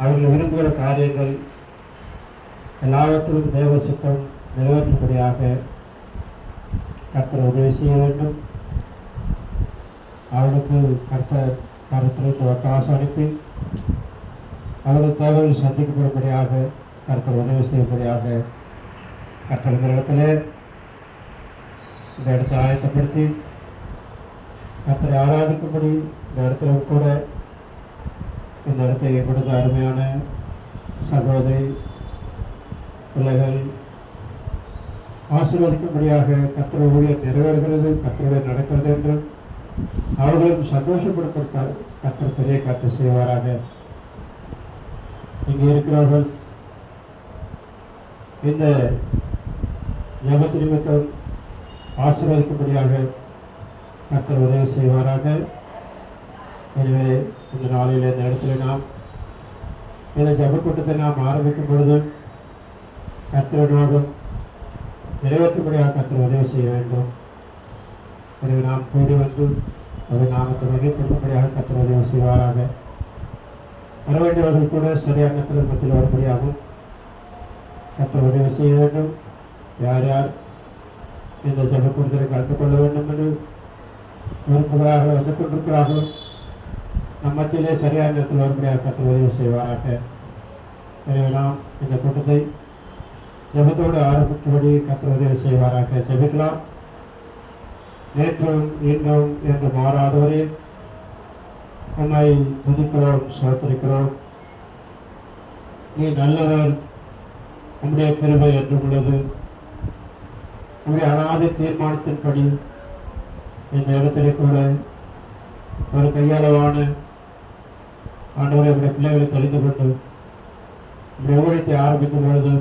அவர்கள் விரும்புகிற காரியங்கள் எல்லாவற்றிலும் தேவ சித்தம் நிறைவேற்றும்படியாக கர்த்தர் உதவி செய்ய வேண்டும். அவர்களுக்கு கர்த்தர் கருத்திலிருந்து ஒத்தாசை அனுப்பி அவர்கள் தேவைகள் சந்திக்கப்படும்படியாக கர்த்தர் உதவி செய்யும்படியாக கர்த்தர் இந்த இடத்துல இந்த இடத்தை ஆயத்தப்படுத்தி கர்த்தரை ஆராதிக்கும்படி இந்த இடத்துல கூட இந்த இடத்தை கொடுத்த அருமையான சகோதரி பிள்ளைகள் ஆசீர்வதிக்கும்படியாக கர்த்தருடைய ஊழியம் நிறைவேறுகிறது, கர்த்தருடைய நடக்கிறது என்று அவர்களும் சந்தோஷப்படுத்த கர்த்தர் பெரிய கர்த்தர் செய்வாராக. இங்கே இருக்கிறவர்கள் இந்த ஜெபத்து நிமித்தம் ஆசீர்வதிக்கும்படியாக கர்த்தர் உதவி செய்வாராக. எனவே இந்த நாளில் இந்த இடத்துல நாம் இந்த ஜெப கூட்டத்தை நாம் ஆரம்பிக்கும் பொழுது கர்த்தரோடும் நிறைவேற்றும்படியாக கர்த்தர் உதவி செய்ய வேண்டும். எனவே நாம் கூடி வந்து அதை நாமத்தை வகைப்படுத்தும்படியாக கர்த்தர் உதவி செய்வாராக. வர வேண்டியவர்கள் கூட சரியான மத்தியில் வரும்படியாகவும் கர்த்தர் உதவி செய்ய வேண்டும். யார் யார் இந்த ஜெப கூட்டத்தை கலந்து கொள்ள வேண்டும் என்று விரும்புகிறார்கள் வந்து கொண்டிருக்கிறார்கள் நம் மத்தியிலே சரியான நேரத்தில் வரும்படியாக கர்த்தர் உதவி செய்வாராக. எனவே நாம் இந்த கூட்டத்தை ஜெபத்தோடு ஆரம்பிக்கும்படி கர்த்தர் உதவி செய்வாராக. ஜெபிக்கலாம். நேற்றும் இன்றும் என்று மாறாதவரே உன்னை துதிக்கிறோம், சோதரிக்கிறோம். நீ நல்லவர், உம்முடைய கிருபை என்றும் உள்ளது. உம்முடைய அநாதி தீர்மானத்தின்படி இந்த இடத்திலே கூட ஒரு கையாளவான ஆண்டவரை உடைய பிள்ளைகளை தெளிந்து கொண்டு உடைய ஊழியத்தை ஆரம்பிக்கும் பொழுது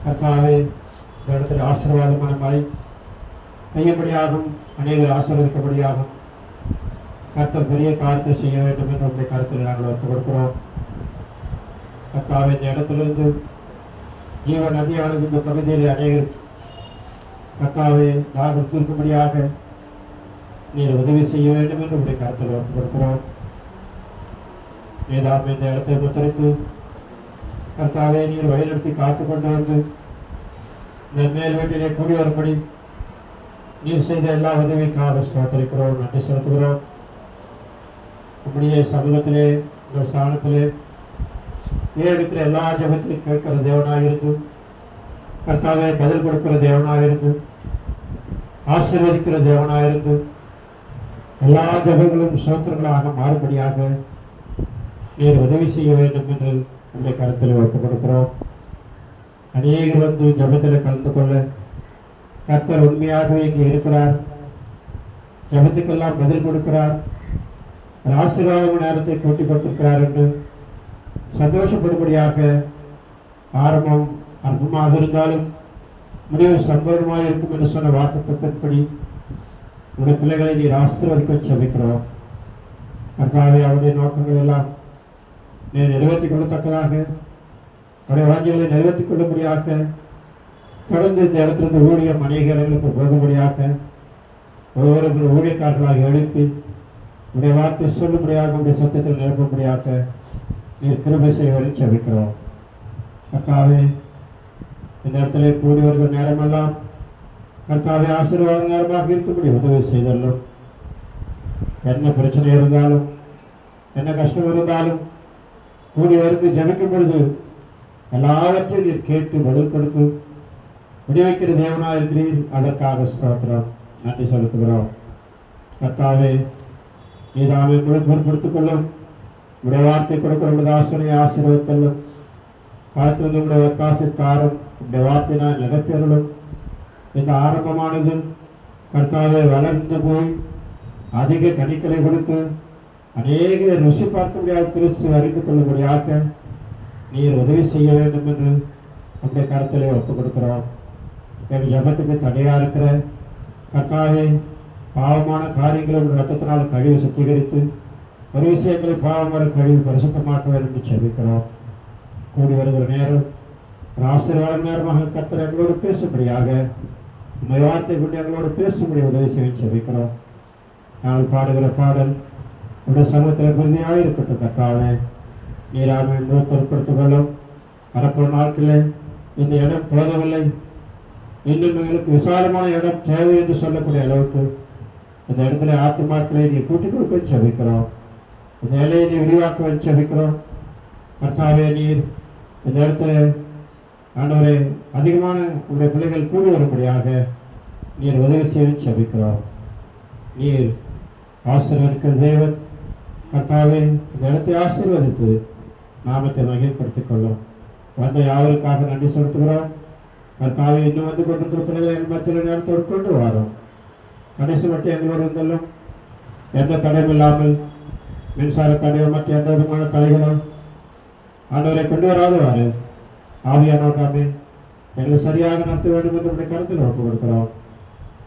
கர்த்தாவே இந்த இடத்துல ஆசீர்வாதமான மழை பெய்யும்படியாகும், அநேகர் ஆசீர்வதிக்கும்படியாகும் கர்த்தர் பெரிய காரியத்தை செய்ய வேண்டும் என்று உடைய கருத்தில் நாங்கள் ஒத்துக் கொடுக்கிறோம். கர்த்தாவே இந்த இடத்திலிருந்து ஜீவ நதியானது இந்த பகுதியில் அநேகர் கர்த்தாவே தாகம் தீர்க்கும்படியாக நீர் உதவி செய்ய வேண்டும் என்று உடைய கருத்தில் ஒத்துக் கொடுக்கிறோம். நீதாம் இந்த இடத்தை முத்தரித்து கர்த்தாவே நீர் வழிநடத்தி காத்து கொண்டு வந்து இந்த மேல் வீட்டிலே கூடி வரும்படி நீர் செய்த எல்லா உதவிக்காக ஸ்தோத்திரிக்கிறோம், நன்றி செலுத்துகிறோம். நம்முடைய சமூகத்திலே இந்த ஸ்தானத்திலே எடுக்கிற எல்லா ஜெபத்தையும் கேட்கிற தேவனாக இருந்து கர்த்தாவே பதில் கொடுக்கிற தேவனாக இருந்து ஆசீர்வதிக்கிற தேவனாக இருந்து எல்லா ஜெபங்களும் சோத்திரங்களாக மாறுபடியாக நீர் உதவி செய்ய வேண்டும் என்று உடைய கருத்தில் ஒப்புக் கொடுக்கிறோம். அநேகர் வந்து ஜெபத்தில் கலந்து கொள்ள கர்த்தர் உண்மையாகவே இங்கே இருக்கிறார், ஜெபத்துக்கெல்லாம் பதில் கொடுக்கிறார், ஆசீர்வாதம் நேரத்தை கூட்டி கொடுத்திருக்கிறார் என்று சந்தோஷப்படும்படியாக ஆரம்பம் அற்பமாக இருந்தாலும் முடிவு சம்பவமாக இருக்கும் என்று சொன்ன வாக்குத்தத்தின்படி உடைய பிள்ளைகளை நீர் ஆசீர்வதிக்க செபிக்கிறோம். கர்த்தாவே அவருடைய நோக்கங்கள் எல்லாம் நீர் நிறைவேற்றிக் கொள்ளத்தக்கதாக அவருடைய வாஞ்சிகளை நிறைவேற்றிக் கொள்ளும்படியாக தொடர்ந்து இந்த இடத்திலிருந்து ஊழியம் அநேக இடங்களுக்கு போகும்படியாக ஒவ்வொரு ஊழியக்காரர்களாக எழுப்பி உடைய வார்த்தை சொல்லும்படியாக உடைய சத்தியத்தில் நிரப்பும்படியாக நீர் கிருபை செய்வதை செபிக்கிறோம். கர்த்தாவே இந்த இடத்துல கூடி வருகிற நேரமெல்லாம் கர்த்தாவே ஆசீர்வாத நேரமாக இருக்கும்படி உதவி செய்தல்லும். என்ன பிரச்சனை இருந்தாலும் என்ன கஷ்டம் இருந்தாலும் கூடி வந்து ஜெபிக்கும் பொழுது எல்லாவற்றையும் நீர் கேட்டு பதில் கொடுத்து முடிவைக்கிற தேவனாக இருக்கிறீர். அதற்காக ஸ்தோத்திரம், நன்றி செலுத்துகிறோம். கர்த்தாவே நீதாமே முழு பொறுப்படுத்திக் கொள்ளும். உடைய வார்த்தை கொடுக்கிற உடைய ஆசனை ஆசீர்வதித்தல்லும். காலத்திலிருந்து உடைய ஒத்தாசை தாரும். உடைய வார்த்தையினால் நிகழ்த்தலும். இந்த ஆரம்பமானது கர்த்தாவே வளர்ந்து போய் அதிக கனிக்களை கொடுத்து அநேக ருசி பார்க்க முடியாத கிறிஸ்து அறிந்து கொள்ளும்படியாக நீர் உதவி செய்ய வேண்டும் என்று உடைய கருத்திலே ஒப்புக் கொடுக்கிறோம். எங்கள் ஜபத்துக்கு தடையா இருக்கிற கர்த்தாவே பாவமான காரியங்களை ஒரு ரத்தத்தினால் கழிவு சுத்திகரித்து ஒரு விஷயங்களை பாவமான கழிவு பரிசுத்தமாக்க வேண்டும் என்று செபிக்கிறோம். கூடி வருகிற நேரம் ஒரு ஆசீர்வாத நேரமாக கர்த்தர் எங்களோடு பேசும்படியாக உண்மை வார்த்தை கொண்டு எங்களோடு பேசும்படி உதவி செய்ய செபிக்கிறோம். நாங்கள் பாடுகிற பாடல் உடைய சமூகத்தில் உறுதியாக இருக்கட்டும். கர்த்தாவே நீராமை முழு பொருட்படுத்திக் கொள்ளும். வரப்போற நாட்களில் இந்த இடம் போதவில்லை, இன்னும் எங்களுக்கு விசாலமான இடம் தேவை என்று சொல்லக்கூடிய அளவுக்கு இந்த இடத்துல ஆத்துமாக்களை நீ கூட்டிக் கொடுக்க செபிக்கிறோம். இந்த இலையை நீ விரிவாக்க செபிக்கிறோம். கர்த்தாவே, நீர் இந்த இடத்துல ஆண்டவரே அதிகமான உங்களுடைய பிள்ளைகள் கூடி வரும்படியாக நீர் உதவி செய்ய செபிக்கிறோம். நீர் ஆசீர்வதிக்கிற தேவன். கர்த்தாவே, இந்த இடத்தை ஆசீர்வதித்து நாமத்தை மகிழ்ப்படுத்திக் கொள்ளும். வந்த யாவருக்காக நன்றி செலுத்துகிறோம். கர்த்தாவே, இன்னும் வந்து கொண்டிருக்கிற பிள்ளைகளை எங்கள் மத்தியில் நேரத்தோடு கொண்டு வரோம். கடைசி மட்டும் எங்களோடு இருந்தாலும் எந்த தடையும் இல்லாமல் மின்சார தடையோ மற்ற எந்த விதமான தடைகளோ ஆண்டவரை கொண்டு வராதுவாரு ஆவியானவராமே எங்களை சரியாக நடத்த வேண்டும் என்று உடைய கருத்தில் ஒப்புக் கொடுக்கிறோம்.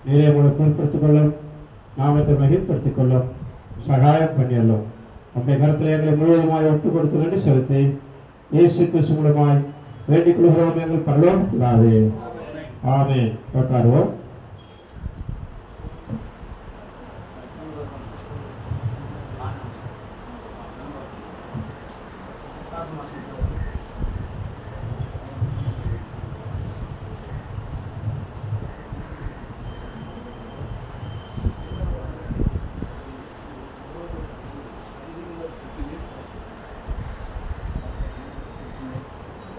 நீரே உங்களை பொருட்படுத்திக் கொள்ளும், நாமத்தை மகிழ்ப்படுத்திக் கொள்ளும், சகாயம் பண்ணியல்லும். உடைய கருத்தில் எங்களை முழுவதுமாய் ஒப்புக் கொடுத்து நன்றி செலுத்தி இயேசு கிறிஸ்து மூலமாய் வேண்டிக் கொள்கிறோம் எங்கள் பரலோக பிதாவே. ஆமென். உட்காருவோம்.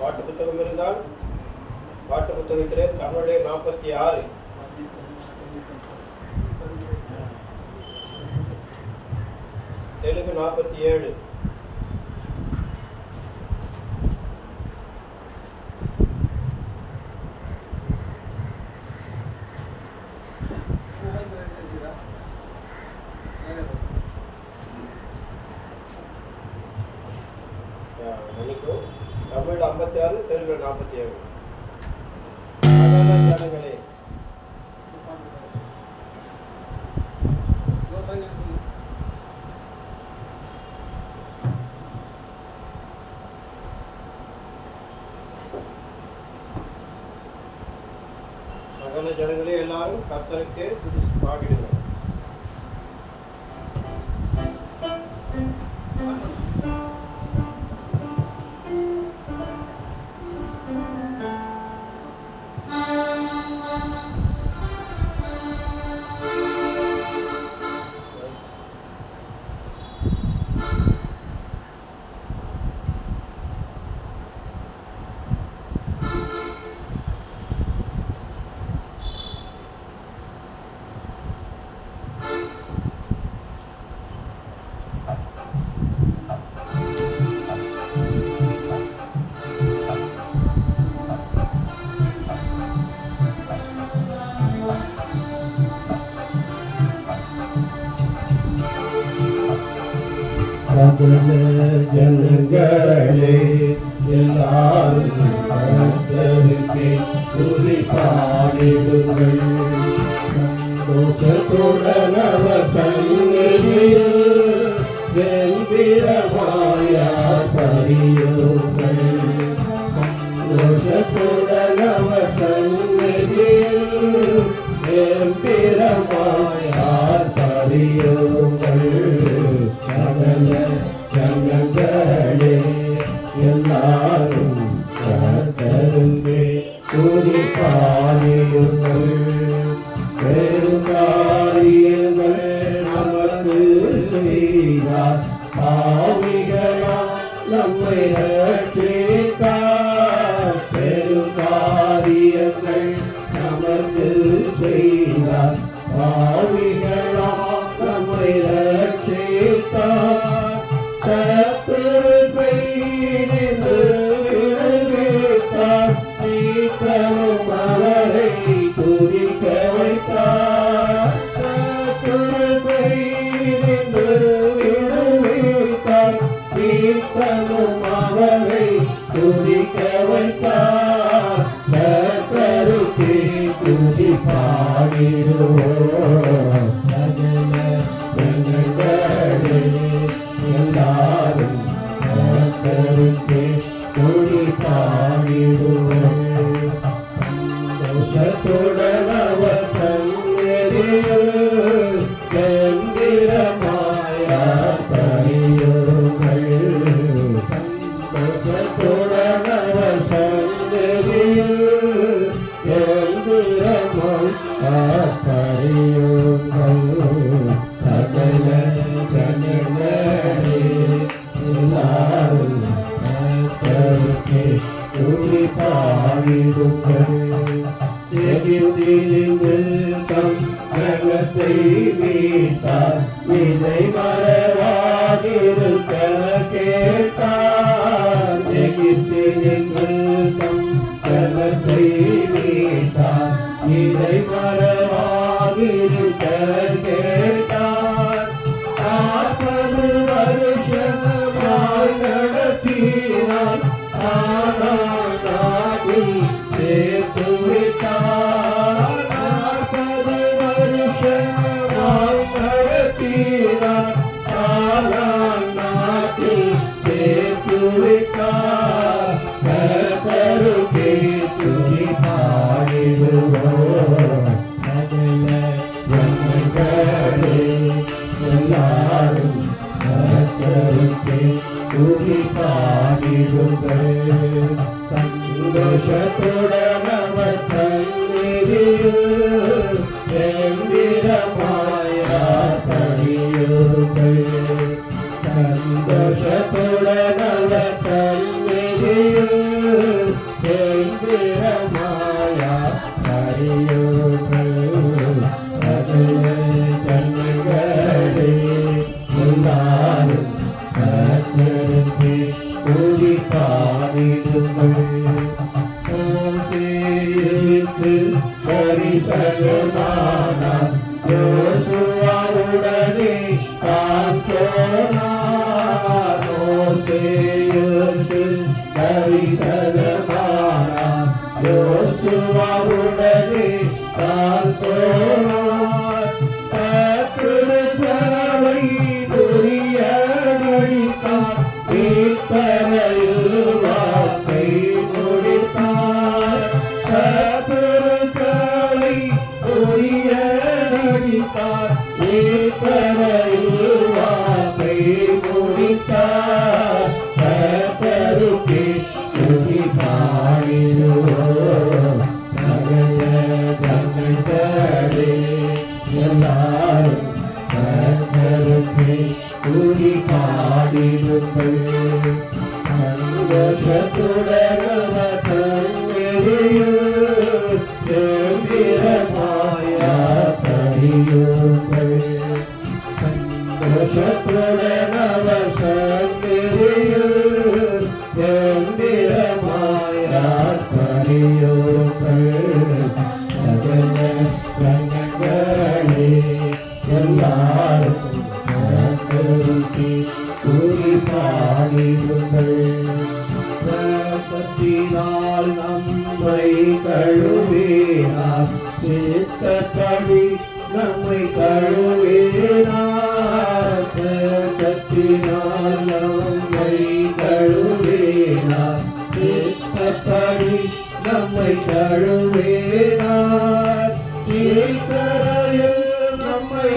பாட்டு புத்தகம் இருந்தால் பாட்டு புத்தகத்திலே தமிழே 46, தெலுங்கு 47, தமிழ் 56, தெலுங்கு 47. ஜனங்களே, சகல ஜனங்களே எல்லாரும் கர்த்தருக்கு பாடிடுங்க. சகல ஜனங்களே எல்லாரும் கர்த்தருக்கே துதி பாடிடுங்கள். சந்தோஷத்துடன் அவர் சந்நிதியில் கம்பீரமாய் ஆர்ப்பரியுங்கள். சந்தோஷத்துடன் அவர் சந்நிதியில் கம்பீரமாய் ஆர்ப்பரியுங்கள். சகல ஜனங்களே எல்லாரும் கர்த்தருக்கே துதி பாடிடுங்கள். பெரும் காரியங்கள் நமக்கு செய்தார், பாவிகளாம் நம்மை ரட்சித்தார். பெரும் காரியங்கள் நமக்கு செய்தார், பாவிகளாம் நம்மை ரட்சித்தார். சத்துரு கையிலிருந்து விடுவித்தார், நீக்கமும் அவரை துதிக்க வைத்தார். சத்துரு கையிலிருந்து விடுவித்தார், நீக்கமும் அவரை துதிக்க வைத்தார். கர்த்தருக்கே துதி பாடிடுவோம். சகல ஜனங்களே எல்லாரும் கர்த்தருக்கே துதி பாடிடுவோம். சந்தோஷத்துடன் அவர் சந்நிதியில் கம்பீரமாய் ஆர்ப்பரியுங்கள். எல்லாரும் கர்த்தருக்கே துதி பாடிடுங்கள். எகிப்தினின்று தம் ஜனத்தை மீட்டார், இதை மறவாதிருக்க கேட்டார். எகிப்தினின்று தம் ஜனத்தை மீட்டார், இதை மறவாதிருக்க கேட்டார். 40 வருஷமாய் நடத்தினார், ஆனால் நாட்டில் சேர்த்து விட்டார். 40 வருஷமாய் நடத்தினார், ஆனால் நாட்டில் சேர்த்து விட்டார். கர்த்தருக்கே துதி பாடிடுவோம். சகல ஜனங்களே எல்லாரும் கர்த்தருக்கே துதி பாடிடுங்கள். சந்தோஷத்துடன் அவர் சந்நிதியில் கம்பீரமாயார் பணியுங்கள். சந்தோஷத்துடன் அவர் சந்நிதியில் கம்பீரமாயார் பணியுங்கள். சகல ஜனங்களே எல்லாரும் கர்த்தருக்கே துதி பாடிடுங்கள். மோசேயுக்கு தரிசனமானார், யோசுவாவுடனே தான் போனார். மோசேயுக்கு தரிசனமானார், யோசுவாவுடனே தான் போனார். கர்த்தரை முறியடித்தார், மீட்பரையில் வாக்கை முடித்தார். கர்த்தரை முறியடித்தார், மீட்பரையில் வாக்கை முடித்தார். கர்த்தருக்கே துதி பாடிடுவோம். சகல ஜனங்களே எல்லாரும் கர்த்தருக்கே துதி பாடிடுங்கள். சந்தோஷத்துடன் அவர் சந்நிதியில் கம்பீரமாயார் பணியுங்கள். சந்தோஷத்துடன் அவர் சந்நிதியில் கம்பீரமாயார் பணியுங்கள். சகல ஜனங்களே எல்லாரும் கர்த்தருக்கே துதி பாடிடுங்கள். இரத்தத்தினால் நம்மை கழுவினார், சித்தப்படி நம்மை கழுவினார். இரத்தத்தினால் நம்மை கழுவினார், சித்தப்படி நம்மை கழுவினார். தீக்கரையில் நம்மை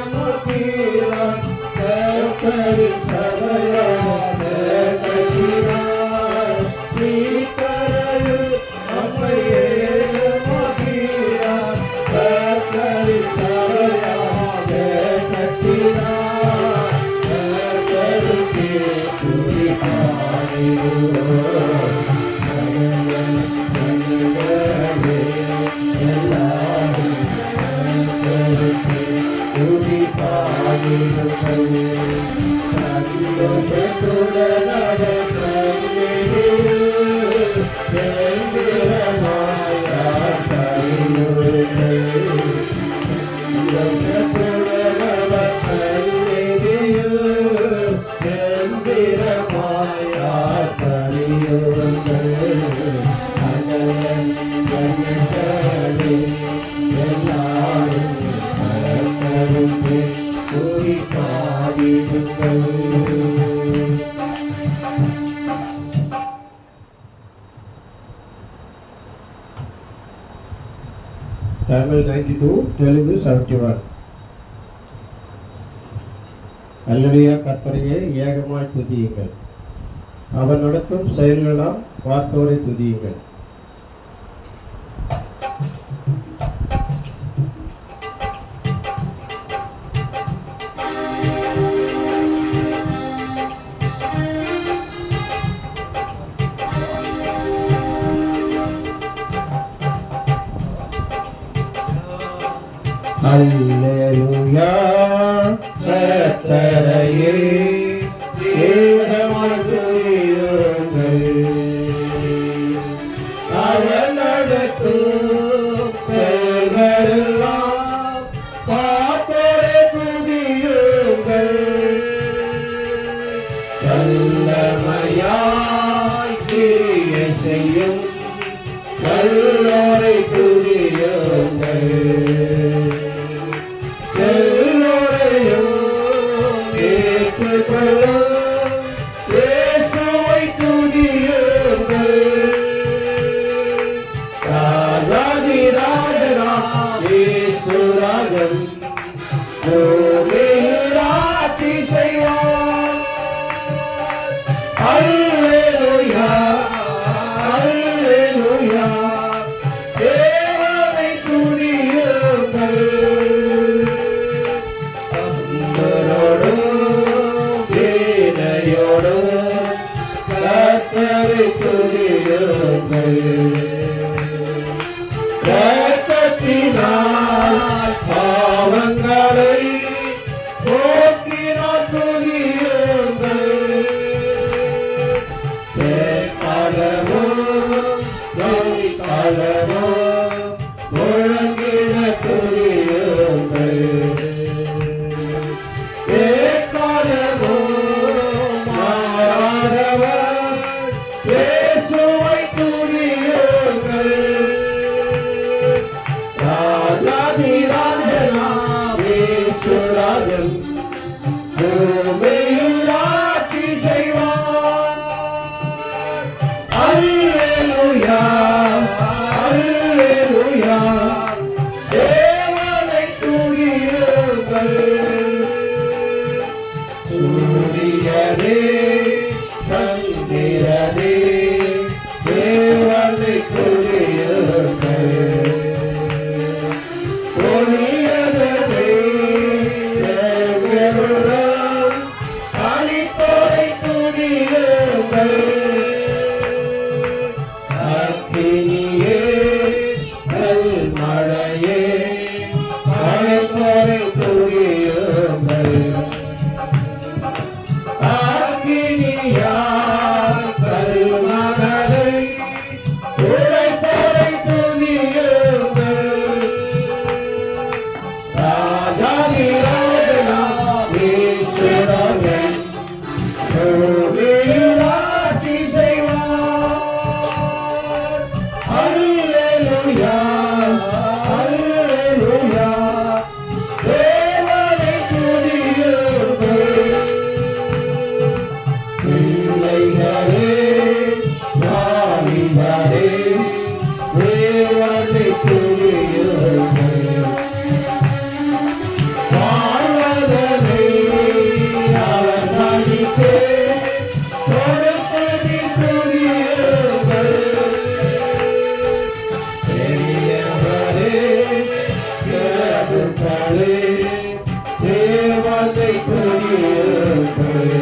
ஏகமாக்கினார், கர்த்தரின் சபையாக கட்டினார். தீக்கரையில் நம்மை ஏகமாக்கினார், கர்த்தரின் சபையாக கட்டினார். கர்த்தருக்கே துதி பாடிடுவோம். சகல ஜனங்களே எல்லாரும் கர்த்தருக்கே துதி பாடிடுங்கள். சந்தோஷத்துடன் அவர் சந்நிதியில் கம்பீரமாயார் பணியுங்கள். சந்தோஷத்துடன் அவர் சந்நிதியில் கம்பீரமாயார் பணியுங்கள். சகல ஜனங்களே எல்லாரும் கர்த்தருக்கே துதி பாடிடுங்கள். Tamil 92, Telugu 71. அல்லேலூயா. கர்த்தரையே ஏகமாய் துதியுங்கள், அவர் நடத்தும் செயல்களாம் பார்த்தோரை துதியுங்கள். அல்லேலூயா கர்த்தரையே தேவமாய் துதியுங்கள். அவர் நடத்தும் செயல்களெல்லாம் பார்ப்போரை துதியுங்கள். வல்லமையாய் கிரியை செய்யும் வல்லோரை துதியுங்கள். எல்லோரையும் ஏற்றுக்கொள்ளும் இயேசுவை துதியுங்கள். ராஜாதி ராஜனாம் இயேசு ராஜன் பூமியில் ஆட்சி செய்வார். அல்லேலூயா அல்லேலூயா தேவனை துதியுங்கள். அன்பரோடும் வீணையோடும் கர்த்தரை துதியுங்கள். இரத்தத்தினால் பாவங்களை போக்கினார் துதியுங்கள். காலமும் காலமும் முழங்கிட துதியுங்கள். காலமும் மாறாதவர் இயேசுவை துதியுங்கள். ராஜாதி ராஜனாம் இயேசு ராஜன் பூமியில் ஆட்சி செய்வார். அல்லேலூயா அல்லேலூயா தேவனை துதியுங்கள். சூரியனே சந்திரனே தேவனை துதியுங்கள். ஒளியதே தேவனுடன் அளித்தோரை துதியுங்கள். அக்கினியே கல்மழையே அழைத்தோரை துதியுங்கள். அக்கினியாய் கல்மகளை உழைத்தோரை துதியுங்கள். ராஜாதி ராஜனாம் இயேசு ராஜன் பூமியில் ஆட்சி செய்வார். அல்லேலூயா அல்லேலூயா தேவனை துதியுங்கள். பிள்ளைகளே வாலிபரே தேவனை துதியுங்கள். வாழ்வதனை அவர் நடித்தே கொடுப்பதி துதியுங்கள். பெரியவரே கிழக்குகளே தேவனை துதியுங்கள்.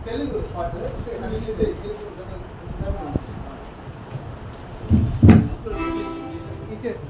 తెలుగు పాటలు ఇచ్చేసి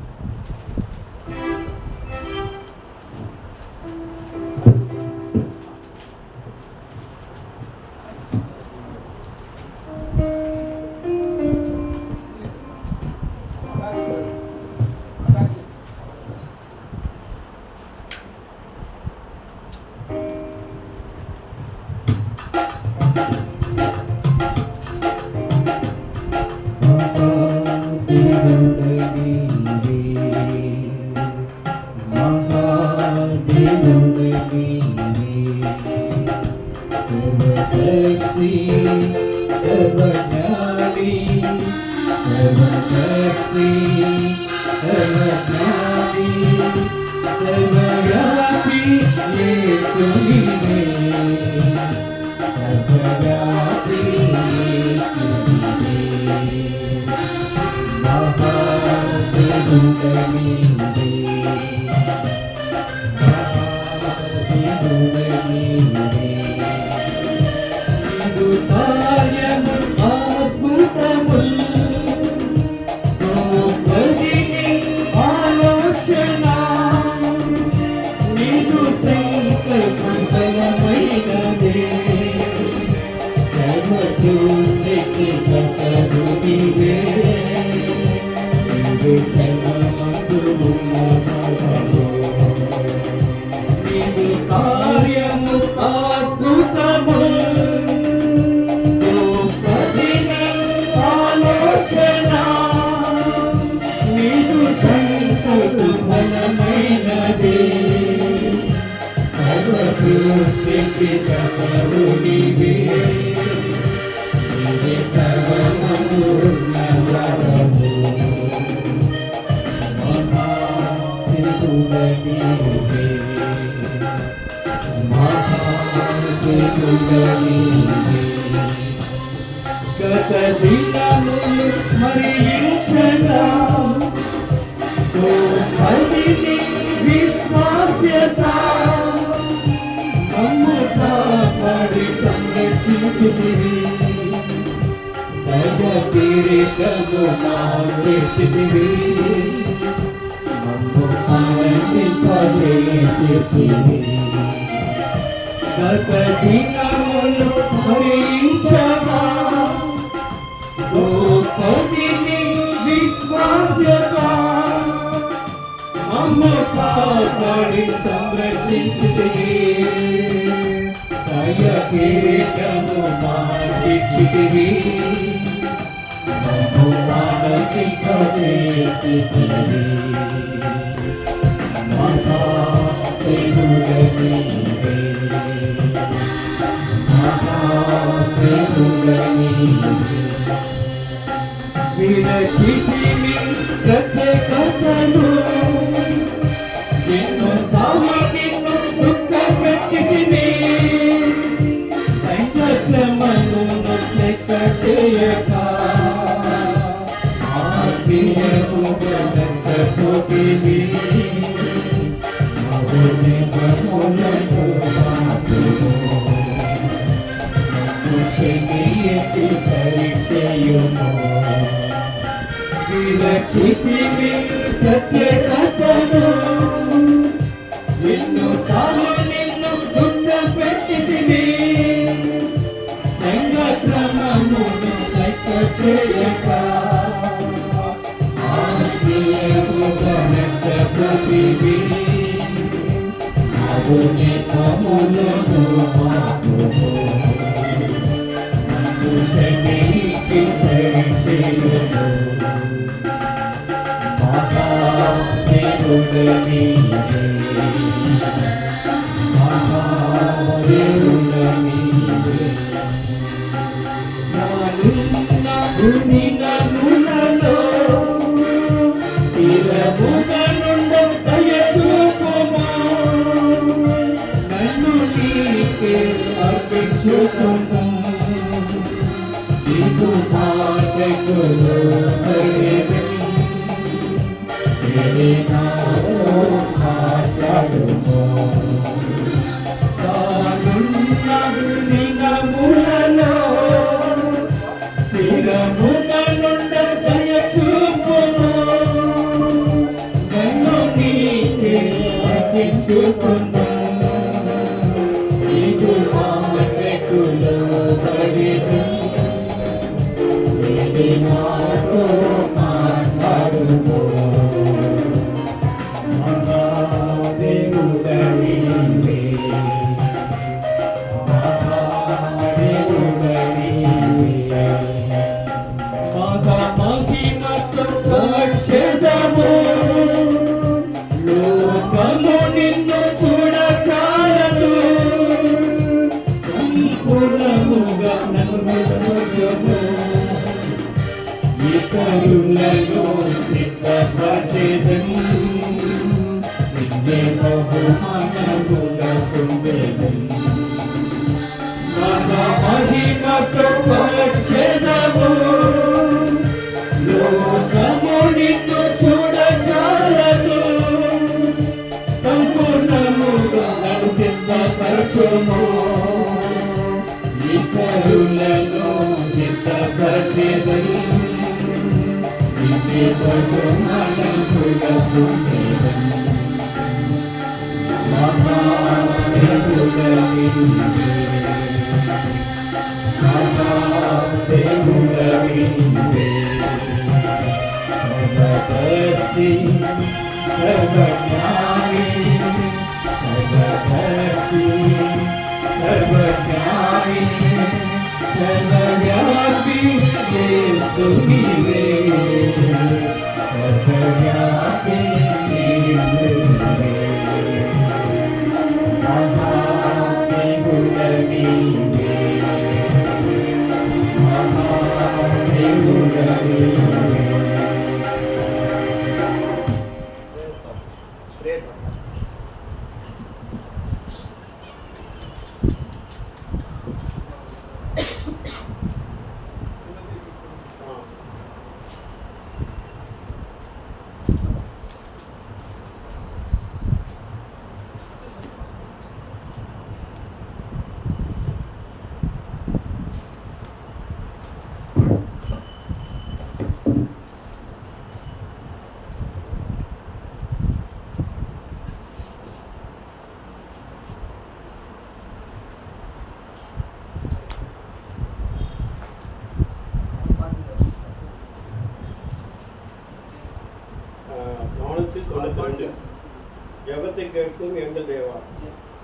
జగతి కేట్టు ఎండ దేవా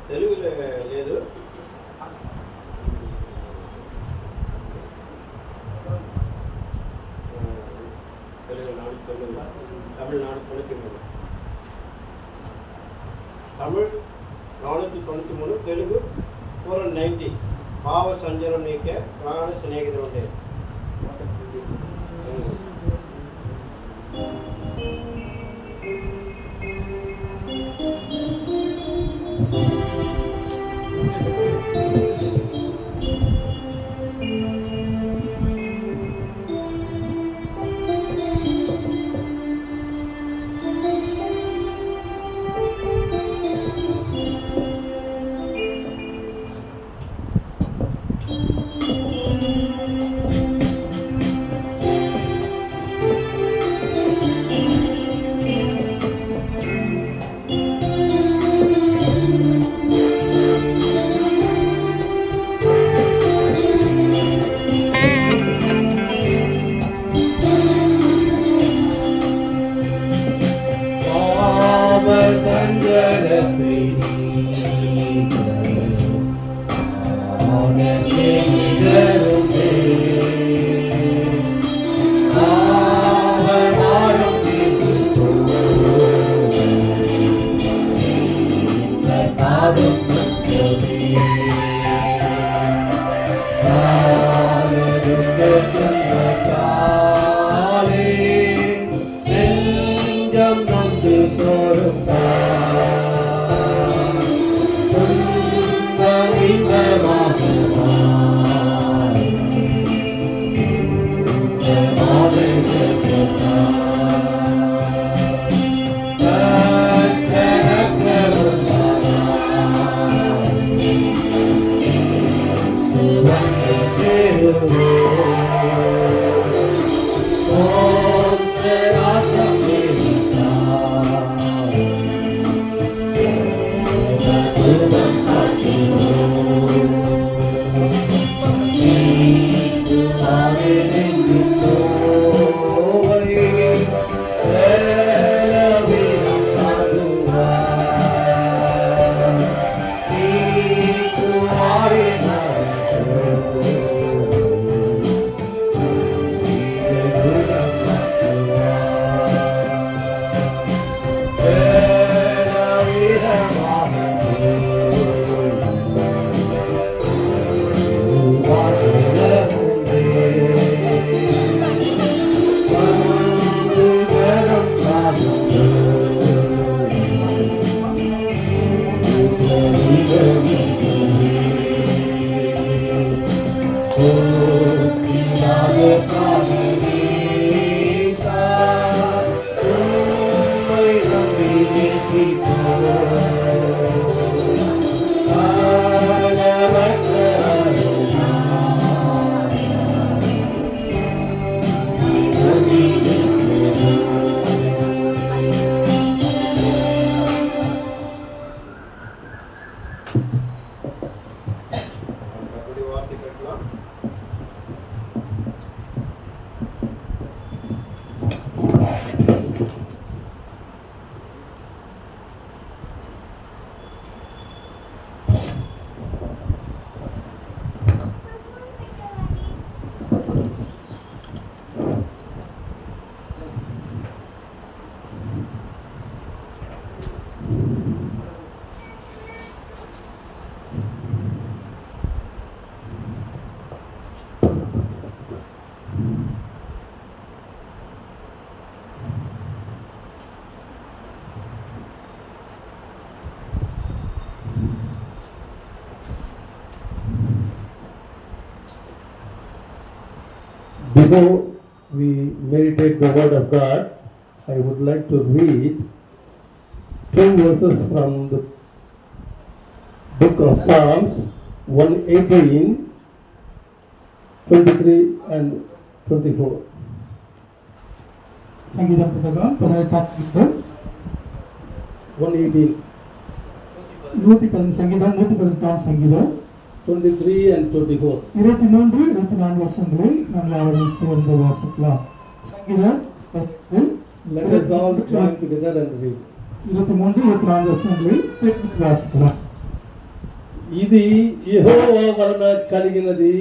తెలుగులో లేదు తెలుగు 490 தமிழ்நாடு 93 தமிழ் 493 తెలుగు 490 భావ సంజనం నీకే ప్రాణ స్నేహితుడు ఉండే கர்த்தருடைய வார்த்தை கேட்கலாம். Before we meditate the word of God, I would like to read two verses from the book of Psalms 118, 23 and 24. சங்கீதம் புத்தகம் 18 118, 110 சங்கீதம் 118 சங்கீதம் 23 and 24. 23 24 வசனங்களை நாம் யாரும் சேர்ந்து வாசிக்கலாம். சங்கீதம் 10 Let us all join together and read. 23 24 వసనங்களை சேர்ந்து వాసిக்கலாம். ఇది యెహోవా వలన కలిగినది,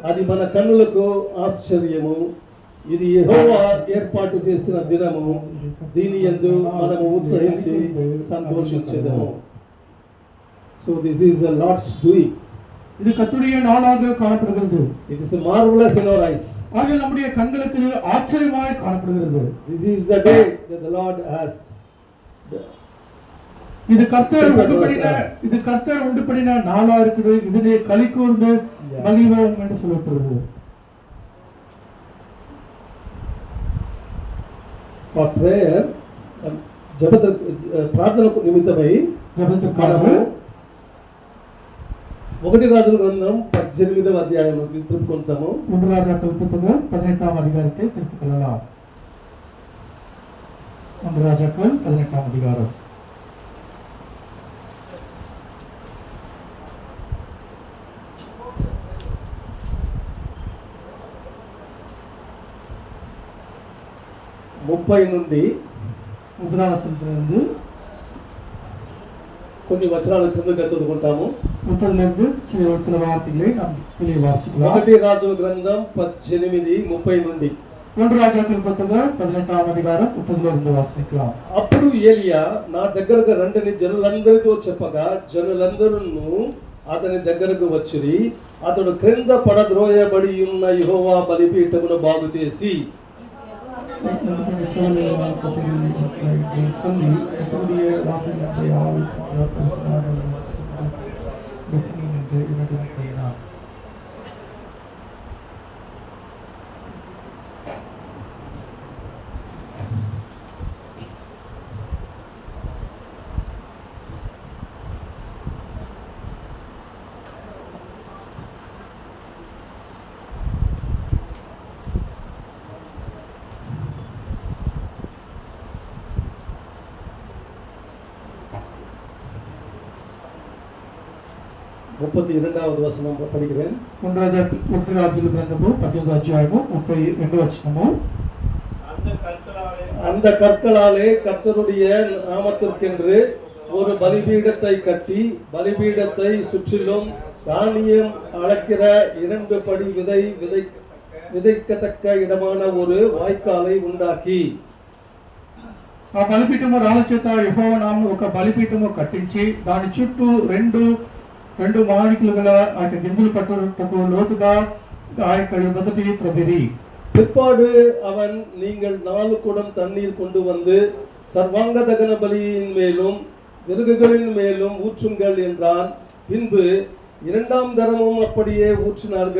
అది మన కన్నులకు ఆశ్చర్యము. ఇది యెహోవా ఏర్పాటు చేసిన దినము, దీని యందు మనము ఉత్సహించి సంతోషించెదము. So this is the Lord's doing. இது கர்த்தருடைய நாளாக காணப்படுகிறது. It is marvelous in our eyes. ஆக நம்முடைய கண்களுக்கு ஆச்சரியமாய் காணப்படுகிறது. This is the day that the Lord has. இது கர்த்தர் உண்டு பண்ணின நாளா இருக்குது. இதிலே களி கூர்ந்து மகிழ்வோம் என்று சொல்லப்படுகிறது. For prayer, ప్రార్థనకు నిమిత్తమై ஜெபத்திற்காக 1 రాజుల గ్రంథం 18వ అధ్యాయం తిరుపుకుంటాము. 1 ராஜாக்கள் புத்தகம் 18ஆம் அதிகாரத்தை திருப்பிக் கொள்ளலாம். 1 ராஜாக்கள் 18ஆம் அதிகாரம். ముప్పై నుండి 30వ వచనத்திலிருந்து కొన్ని వచనాలు క్రిందగా చదువుకుంటాము. 30லிருந்து சில வார்த்தைகளை நாம் வெளியே வாசிக்கலாம். 1 రాజుల గ్రంథం 18:30 నుండి 1 ராஜாக்கள் புத்தகம் 18ஆம் அதிகாரம் 30லிருந்து வாசிக்கலாம். అప్పుడు ఏలియా నా దగ్గరకు రండని జనులందరితో చెప్పగా జనులందరూ అతని దగ్గరకు వచ్చిరి. అతడు క్రింద పడద్రోయబడి ఉన్న యెహోవా బలిపీఠమును బాగు చేసి சொல்லி கர்த்தருடைய வார்த்தைகளை 32வது வசனம் படிக்கிறேன். 1 రాజుల గ్రంథము 18వ అధ్యాయము 32వ వచనము. அந்த கற்களாலே கர்த்தருடைய நாமத்திற்கென்று ஒரு பலிபீடத்தை கட்டி பலிபீடத்தை சுற்றிலும் தானியம் அளக்கிற 2 படி விதைக்கத்தக்க இடமான ஒரு வாய்க்காலை உண்டாக்கி ఆ బలిపీఠము రాళ్ళ చేత యెహోవా నామమున ఒక బలిపీఠము కట్టించి దాని చుట్టూ రెండు మాణికలు గల ఆ యొక్క గింజలు పట్టుటకు లోతుగా ఆ యొక్క మొదటి త్రవ్విరి. பிற்பாடு அவன் நீங்கள் 4 குடம் தண்ணீர் கொண்டு வந்து சர்வாங்க தகன பலியின் மேலும் விறகுகளின் மேலும் ஊற்றுங்கள் என்றான். பின்பு 2ஆம் தரமும் அப்படியே ஊற்றுங்கள்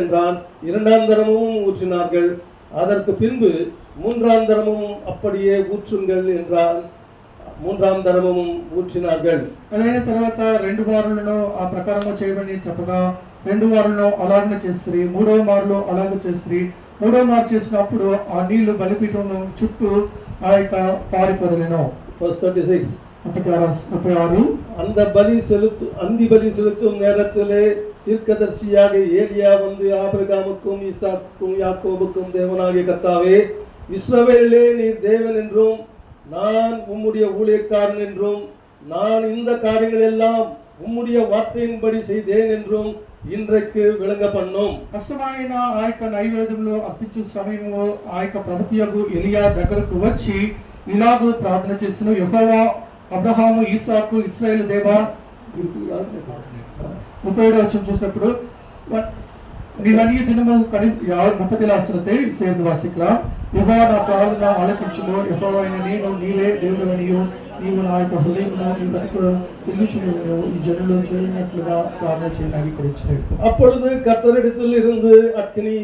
என்றான். 2ஆம் தரமும் ஊற்றினார்கள். அதற்கு பின்பு 3ஆம் தரமும் அப்படியே ஊற்றுங்கள் என்றான். 3ஆம் தரமும் ஊற்றினார்கள். అయిన తర్వాత 2 వారాలను ఆ ప్రకారంగా చేయమని చెప్పగా 2 వారాలను అలాగనే చేసిరి. 3వ మారులో అలాగే చేసిరి. 3వ మారు చేసినప్పుడు ఆ నీళ్లు బలిపీఠం చుట్టూ ఆ యొక్క పారిపోదలను. Verse 36. 36. அந்த அந்தி பலி செலுத்தும் நேரத்திலே தீர்க்கதரிசியாக ஏலியா வந்து ஆபிரகாமுக்கும் ஈசாக்குக்கும் யாக்கோபுக்கும் தேவனாகிய கர்த்தாவே, இஸ்ரவேலே நீர் தேவன் என்றும் நான் உம்முடைய ஊழியக்காரன் என்றும் நான் இந்த காரியங்கள் எல்லாம் உம்முடைய வார்த்தையின்படி செய்தேன் என்றும் இன்றைக்கு விளங்க பண்ணும். కష్టమైన ఆ యొక్క నైవేద్యంలో అర్పించే సమయంలో ఆ యొక్క ప్రవక్తయగు ఎలియా దగ్గరకు వచ్చి ఇలాగూ ప్రార్థన చేసిన యెహోవా అబ్రహాము ఈసాకు ఇశ్రాయేలు దేవా 37వ వచనం చూసినప్పుడు నీవన్నీ దినము 30 లాసరతే சேர்ந்து வாசிக்கலாம். యెహోవా నా ప్రార్థన ఆలకించుము. యెహోవా అయిన నేను నీవే దేవుడవనియు నీవు నా యొక్క హృదయమును నీ తట్టుకు తిరుగుచును ఈ జనులు చేయనట్లుగా ప్రార్థన చేయని అంగీకరించారు. அப்பொழுது கர்த்தரிடத்தில் இருந்து அக்கினி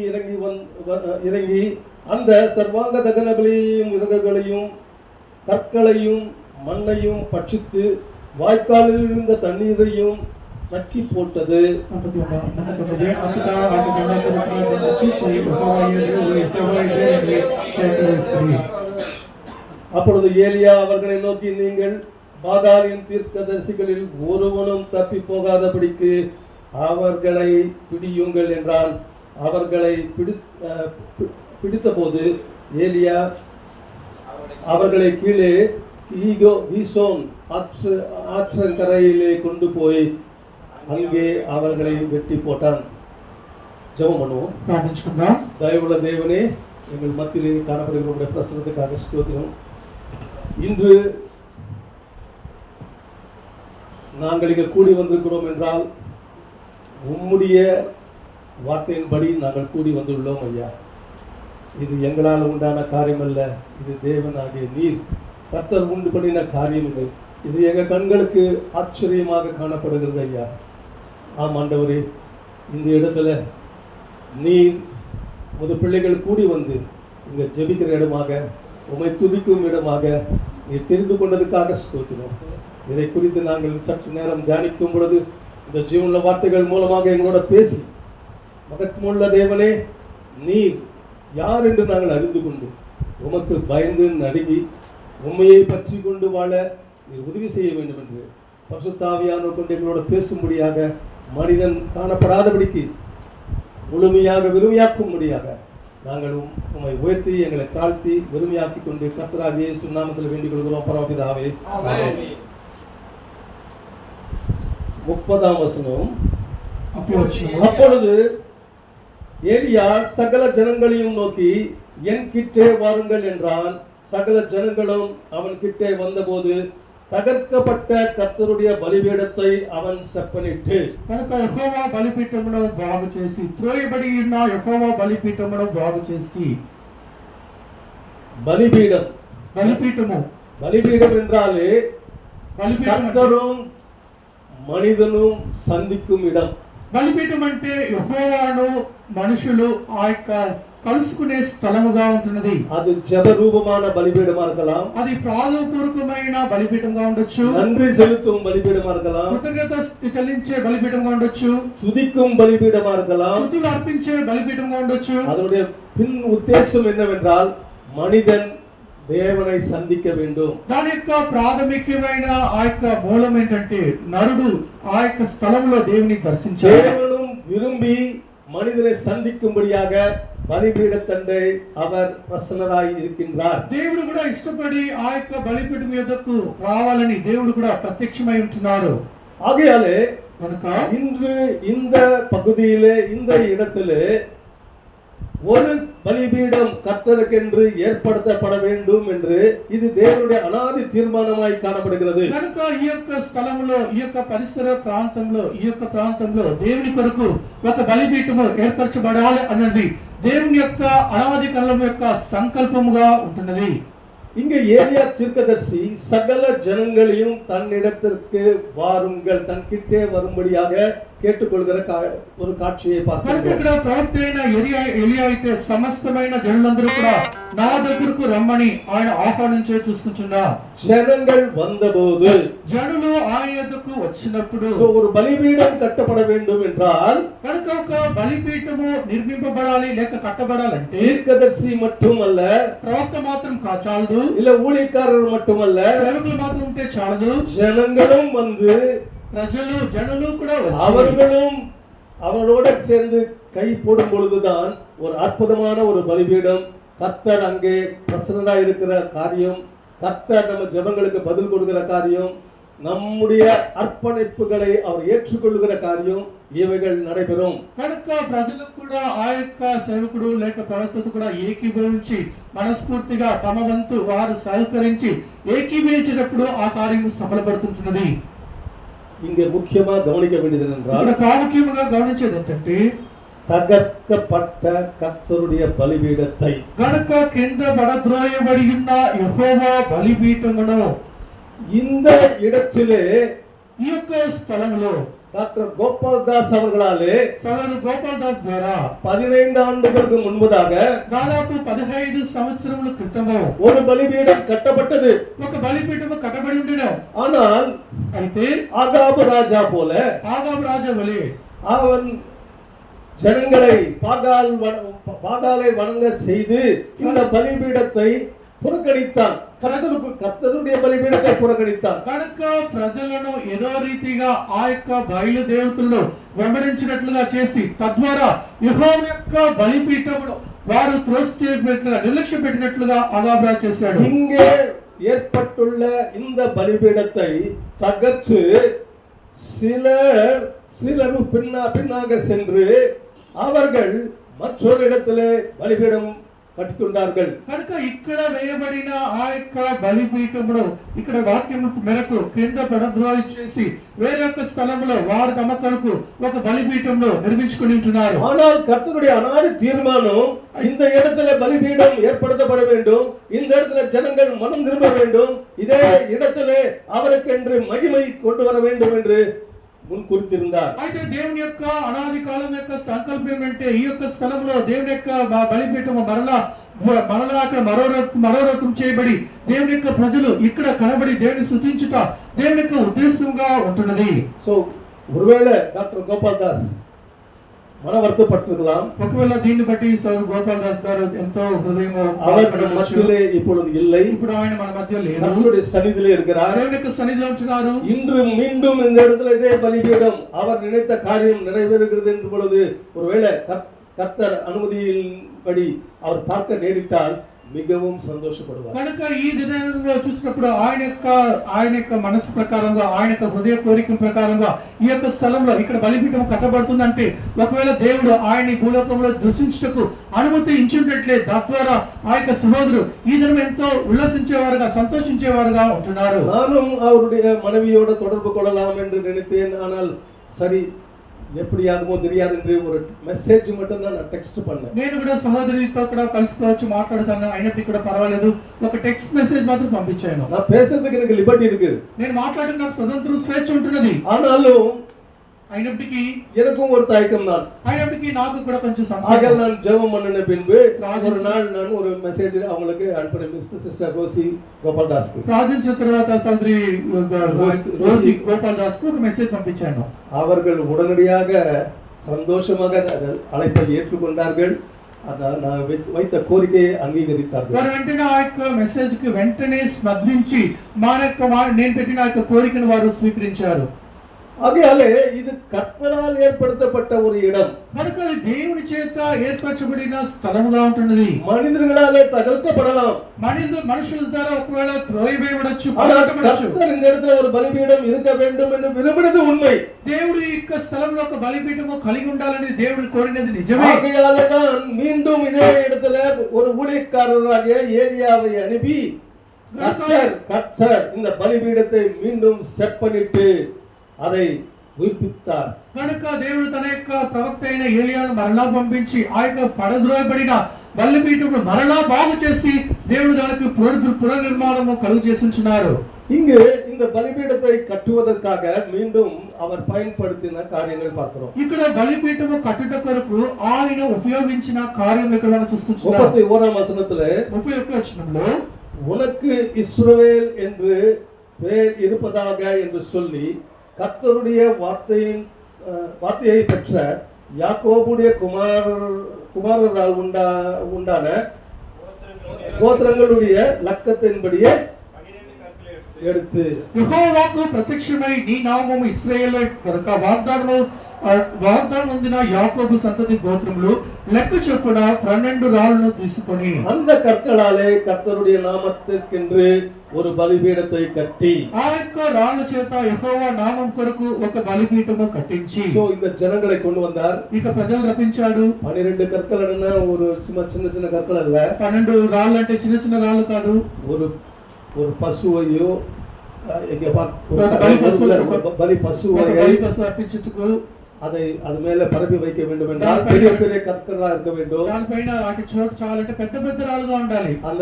இறங்கி அந்த சர்வாங்க தகன பலியையும் விறகுகளையும் கற்களையும் மண்ணையும் பட்சித்து வாய்க்காலில் இருந்த தண்ணீரையும் நக்கி போட்டது. 39 అంతటా ఆ జనులను చూచి அப்பொழுது ஏலியா அவர்களை நோக்கி, நீங்கள் பாகாலின் தீர்க்கதரிசிகளில் ஒருவனும் தப்பி போகாதபடிக்கு அவர்களை பிடியுங்கள் என்றான். அவர்களை பிடித்தபோது ஏலியா அவர்களை கீழே கீசோன் ஆற்றங்கரையிலே கொண்டு போய் அங்கே அவர்களை வெட்டி போட்டான். ஜெபம் பண்ணுவோம். ప్రార్థించుకుందాం. தயவுள்ள தேவனே, எங்கள் மத்தியிலே காணப்படுகிற உங்களுடைய பிரசன்னத்துக்காக ஸ்தோத்திரம். இன்று நாங்கள் இங்கே கூடி வந்திருக்கிறோம் என்றால் உம்முடைய வார்த்தையின்படி நாங்கள் கூடி வந்துள்ளோம் ஐயா. இது எங்களால் உண்டான காரியம் அல்ல, இது தேவனாகிய நீர் கர்த்தர் உண்டு பண்ணின காரியம். இது எங்கள் கண்களுக்கு ஆச்சரியமாக காணப்படுகிறது ஐயா. ஆம் ஆண்டவரே, இந்த இடத்துல நீர் முத பிள்ளைகள் கூடி வந்து இங்கே ஜெபிக்கிற இடமாக, உம்மை துதிக்கும் இடமாக நீர் தெரிந்து கொண்டதுக்காக ஸ்தோத்திரம். இதை குறித்து நாங்கள் சற்று நேரம் தியானிக்கும் பொழுது இந்த ஜீவனுள்ள வார்த்தைகள் மூலமாக எங்களோட பேசி, மகத்துவமுள்ள தேவனே, நீர் யார் என்று நாங்கள் அறிந்து கொண்டு உமக்கு பயந்து நடுங்கி உண்மையை பற்றி கொண்டு வாழ நீர் உதவி செய்ய வேண்டும் என்று பரிசுத்த ஆவியானவர் கொண்டு எங்களோட பேசும்படியாக, மனிதன் காணப்படாதபடிக்கு முழுமையாக வெறுமையாக்கும்படியாக நாங்கள் உம்மை உயர்த்தி எங்களை தாழ்த்தி வெறுமையாக்கி கொண்டு கர்த்தராகிய இயேசு நாமத்தில் வேண்டிக் கொள்கிறோம் பரமபிதாவே. 30ஆம் வசனம். அப்பொழுது ஏலியா சகல ஜனங்களையும் நோக்கி, என் கிட்டே வாருங்கள் என்றான். சகல ஜனங்களும் அவன் கிட்டே வந்தபோது తగర్కపట్ట కర్తరుడియ బలిపీఠத்தை அவன் செப்பனிட்டு కనుక యెహోవా బలిపీఠమును బాగు చేసి త్రోయబడి ఉన్న యెహోవా బలిపీఠమును బాగు చేసి బలిపీఠము என்றாலே கர்த்தரும் மனிதனும் சந்திக்கும் இடம். బలిపీఠం అంటే యెహోవాను మనుషులు ఆ యొక్క కలుసుకునే స్థలముగా ఉంటున్నది. అది జప రూపமான బలిపీఠமா இருக்கலாம், అది ప్రార్థనాపూర్వకమైన బలిపీఠంగా ఉండొచ్చు, நன்றி செலுத்தும் బలిపీఠமா இருக்கலாம், కృతజ్ఞత చెల్లించే బలిపీఠంగా ఉండొచ్చు, துதிக்கும் బలిపీఠமா இருக்கலாம், స్తుతులు అర్పించే బలిపీఠంగా ఉండొచ్చు. அதனுடைய பின் உத்தேசம் என்னவென்றால் மனிதன் தேவனை சந்திக்க வேண்டும். దాని యొక్క ప్రాథమికమైన ఆ యొక్క మూలం ఏంటంటే నరుడు ఆ యొక్క స్థలంలో దేవుని దర్శించాలి. தேவனும் விரும்பி மனிதனை சந்திக்கும்படியாக బలిపీఠతండే அவர் ప్రసన్నరాయి இருக்கின்றார். దేవుడు కూడా ఇష్టపడి ఆ యొక్క బలిపీఠం యొద్దకు రావాలని దేవుడు కూడా ప్రత్యక్షమై ఉంటున్నారు. ஆகையாலே కనుక இன்று இந்த பகுதியிலே இந்த இடத்திலே ஒரு பலிபீடம் கர்த்தருக்கென்று ஏற்படுத்தப்பட வேண்டும் என்று இது தேவனுடைய அனாதி தீர்மானமாய் காணப்படுகிறது. కనుక ఈ యొక్క స్థలంలో ఈ యొక్క పరిసర ప్రాంతంలో దేవుని కొరకు ఒక బలిపీఠము ఏర్పరచబడాలి అన్నది దేవుని యొక్క అనాది కాలం యొక్క సంకల్పముగా ఉంటున్నది. இங்கே ஏலியா தீர்க்கதரிசி சகல ஜனங்களையும் தன்னிடத்திற்கு வாருங்கள் தன்கிட்டே வரும்படியாக கேட்டுக்கொள்கிற ஒரு காட்சியை కనుక பார்க்கிறோம். ఇక్కడ ప్రవక్త అయిన ఎలియా అయితే సమస్తమైన జనులందరూ కూడా నా దగ్గరకు రమ్మని ఆయన ఆహ్వానించే చూస్తుంటున్నా. ஜனங்கள் வந்தபோது జనులు ఆయన యొద్దకు వచ్చినప్పుడు ஒரு பலிபீடம் கட்டப்பட வேண்டும் என்றால் కనుక ఒక బలిపీఠము నిర్మింపబడాలి లేక కట్టబడాలంటే தீர்க்கதரிசி மட்டுமல்ல, ప్రవక్త మాత్రం చాలదు, இல்ல ஊழியக்காரர் மட்டுமல்ல, సేవకులు మాత్రం ఉంటే చాలదు, ஜனங்களும் வந்து జనులు కూడా వచ్చి அவர்களும் அவர்களோட சேர்ந்து கை போடும் பொழுதுதான் ஒரு அற்புதமான ஒரு பலிபீடம், கர்த்தர் அங்கே பிரசன்னராய் இருக்கிற காரியம், கர்த்தர் நம்ம ஜெபங்களுக்கு பதில் கொடுக்கிற காரியம், நம்முடைய அர்ப்பணிப்புகளை அவர் ஏற்றுக்கொள்ளுகிற காரியம், இவைகள் நடைபெறும். కనుక ప్రజలకు కూడా ఆ యొక్క సేవకుడు లేక ప్రవక్తతో కూడా ఏకీభవించి మనస్ఫూర్తిగా తమ వంతు వారు సహకరించి ఏకీభవించినప్పుడు ఆ కార్యం సఫలపడుతుంటున్నది. இங்கே முக்கியமா கவனிக்க வேண்டியது என்றால் ఇక్కడ ప్రాముఖ్యంగా గమనించేది ఏంటంటే தகர்க்கப்பட்ட கர்த்தருடைய பலிபீடத்தை గనుక కింద పడద్రోయబడి ఉన్న యెహోవా బలిపీఠమును இந்த இடத்திலே ఈ యొక్క స్థలంలో டாக்டர் கோபால் தாஸ் அவர்களாலே సోదరుడు గోపాల్ దాస్ ద్వారా 15 ஆண்டுகளுக்கு முன்பதாக దాదాపు 15 సంవత్సరముల క్రితము ஒரு பலிபீடம் கட்டப்பட்டது. ఒక బలిపీఠము కట్టబడి ఉండెను. ஆனால் అయితే ஆகாபு ராஜா போல ఆగాబు రాజా వలె அவன் ஜனங்களை பாகாலை வணங்க செய்து இந்த பலிபீடத்தை புறக்கணித்தான். கர்த்தருடைய பலிபீடத்தை புறக்கணித்தான். కనుక ప్రజలను ఏదో రీతిగా ఆ యొక్క బయలు దేవతలను వెంబడించినట్లుగా చేసి తద్వారా యెహోవా యొక్క బలిపీఠమును వారు త్రోసివేసినట్లుగా నిర్లక్ష్యం పెట్టినట్లుగా ఆగాబు రాజు చేశాడు. இங்கே ஏற்பட்டுள்ள இந்த பலிபீடத்தை தகர்த்து சிலர் பின்னாக சென்று அவர்கள் மற்றொரு இடத்திலே பலிபீடம் కట్టుకుంటారు. కనుక ఇక్కడ వేయబడిన ఆ యొక్క బలిపీఠమును ఇక్కడ వాక్యం మేరకు కింద పడద్రోయి చేసి వేరే యొక్క స్థలంలో వారు తమ కొరకు ఒక బలిపీఠమును నిర్మించుకొని ఉంటున్నారు. ஆனால் கர்த்தருடைய அனாதி தீர்மானம் இந்த இடத்துல பலிபீடம் ஏற்படுத்தப்பட வேண்டும், இந்த இடத்துல ஜனங்கள் மனம் திரும்ப வேண்டும், இதே இடத்திலே அவருக்கென்று மகிமை கொண்டு வர வேண்டும் என்று మున్కూర్తిరుందార్. అయితే దేవుని యొక్క అనాది కాలం యొక్క సంకల్పం ఏంటంటే ఈ యొక్క స్థలంలో దేవుని యొక్క బలిపీఠము మరలా అక్కడ మరో రకం చేయబడి దేవుని యొక్క ప్రజలు ఇక్కడ కనబడి దేవుని స్తుతించుట దేవుని యొక్క ఉద్దేశంగా ఉంటున్నది. సో ஒருவேளை டாக்டர் கோபால் தாஸ் மன வருத்தப்பட்டிருக்கலாம். ఒకవేళ దీన్ని బట్టి సర్ గోపాల్ దాస్ గారు ఎంతో హృదయం మధ్యలో இப்பொழுது இல்லை, ఇప్పుడు ఆయన మన మధ్య లేరు, நம்முடைய சந்நிதியிலே இருக்கிறார், దేవుని యొక్క సన్నిధిలో ఉంటున్నారు. இன்று மீண்டும் இந்த இடத்துல இதே பலிபீடம் அவர் நினைத்த காரியம் நிறைவேறுகிறது என்று பொழுது ஒருவேளை கர்த்தர் அனுமதியின்படி அவர் பார்க்க நேரிட்டால் மிகவும் சந்தோஷப்படுவார். కనుక ఈ దినంలో చూసినప్పుడు ఆయన యొక్క మనసు ప్రకారంగా ఆయన యొక్క హృదయ కోరిక ప్రకారంగా ఈ యొక్క స్థలంలో ఇక్కడ బలిపీఠం కట్టబడుతుందంటే ఒకవేళ దేవుడు ఆయన్ని భూలోకంలో దర్శించుటకు అనుమతి ఇచ్చినట్లే తద్వారా ఆ యొక్క సహోదరు ఈ దినం ఎంతో ఉల్లాసించేవారుగా సంతోషించేవారుగా ఉంటున్నారు. நானும் அவருடைய மனைவியோட தொடர்பு கொள்ளலாம் என்று நினைத்தேன். ஆனால் சரி எப்படி ஆகுமோ தெரியாது என்று ஒரு மெசேஜ் மட்டும் தான் நான் டெக்ஸ்ட் பண்ணேன். నేను కూడా సహోదరితో కూడా కలుసుకోవచ్చు మాట్లాడతాను అయినప్పటికీ కూడా పర్వాలేదు ఒక టెక్స్ట్ మెసేజ్ మాత్రం పంపించాను. நான் பேசுறதுக்கு எனக்கு லிபர்ட்டி இருக்கு, నేను మాట్లాడడానికి నాకు స్వతంత్రం స్వేచ్ఛ ఉంటున్నది. ஆனாலும் అయినప్పటికీ எனக்கும் ஒரு தயக்கம் தான். అయినప్పటికీ నాకు కూడా కొంచెం ஆகவே సంశయం. நான் ஜெபம் பண்ணின பின்பு ஒரு நாள் நான் ஒரு மெசேஜ் அவங்களுக்கு அனுப்பினேன், சிஸ்டர் ரோசி கோபால் தாஸ்க்கு. ప్రార్థించిన తర్వాత సోదరి రోసి గోపాల్ దాస్ కు ఒక మెసేజ్ పంపించాను. அவர்கள் உடனடியாக சந்தோஷமாக அழைப்பை ஏற்றுக்கொண்டார்கள். நான் வைத்த கோரிக்கையை அங்கீகரித்தார்கள். వారు వెంటనే ఆ యొక్క మెసేజ్ కి వెంటనే స్పందించి నేను పెట్టిన ఆ యొక్క కోరికను వారు స్వీకరించారు. ஆகையாலே இது கர்த்தரால் ஏற்படுத்தப்பட்ட ஒரு இடம். కనుక అది దేవుని చేత ఏర్పరచబడిన స్థలముగా ఉంటున్నది. மனிதர்களாலே தகர்க்கப்படலாம், మనుషుల ద్వారా ఒకవేళ త్రోయవేయబడొచ్చు, கர்த்தர் இந்த இடத்துல ஒரு பலிபீடம் இருக்க வேண்டும் என்று விரும்பினது உண்மை. దేవుడు ఈ యొక్క స్థలంలో ఒక బలిపీఠము కలిగి ఉండాలని దేవుడు కోరినది నిజమే. ஆகையாலே தான் மீண்டும் இதே இடத்துல ஒரு ஊழியக்காரராகிய ஏலியாவை அனுப்பி கர்த்தர் இந்த பலிபீடத்தை மீண்டும் செட் பண்ணிட்டு அதை உயிர்ப்பித்தார். కనుక దేవుడు తన యొక్క ప్రవక్త అయిన ఏలియాను మరలా పంపించి ఆ యొక్క పడద్రోయబడిన బలిపీఠమును మరలా బాగు చేసి దేవుడు దానికి పునర్నిర్మాణము కలుగు చేస్తున్నారు. இங்கு இந்த பலிபீடத்தை கட்டுவதற்காக மீண்டும் அவர் பயன்படுத்தின காரியங்கள் பார்க்கிறோம். ఇక్కడ బలిపీఠము కట్టుట కొరకు ఆయన ఉపయోగించిన కార్యం ఇక్కడ మనం చూస్తున్నాం. 31వ వచనத்திலே 31వ వచనంలో உனக்கு இஸ்ரவேல் என்று பெயர் இருப்பதாக என்று சொல்லி கர்த்தருடைய வார்த்தையை பெற்ற யாக்கோபுடைய குமாரரால் உண்டான கோத்திரங்களுடைய லக்கத்தின்படியே எடுத்து యెహోవాకు ప్రత్యక్షమై నీ నామము ఇశ్రాయేలు కనుక వాగ్దానం పొందిన యాకోబు సంతతి గోత్రములు లెక్క చొప్పున 12 రాళ్లను తీసుకొని அந்த கற்களாலே கர்த்தருடைய நாமத்திற்கென்று ஒரு பலிபீடத்தை கட்டி ఆ యొక్క రాళ్ల చేత యెహోవా నామం కొరకు ఒక బలిపీఠము కట్టించి இந்த ஜனங்களை கொண்டு வந்தார். ఇక ప్రజలు రప్పించాడు. 12 கற்கள் అన్న ஒரு சின்ன சின்ன கற்கள் அல்ல. 12 రాళ్ళు అంటే చిన్న చిన్న రాళ్ళు కాదు. ஒரு பசுவையோ బలి పశువు అర్పించుటకు அது மேல பரப்பி வைக்க வேண்டும் என்றால் பெரிய பெரிய கற்களா இருக்க வேண்டும். దానిపైన ఆ చోటు చాలంటే పెద్ద పెద్ద రాళ్ళుగా ఉండాలి. அந்த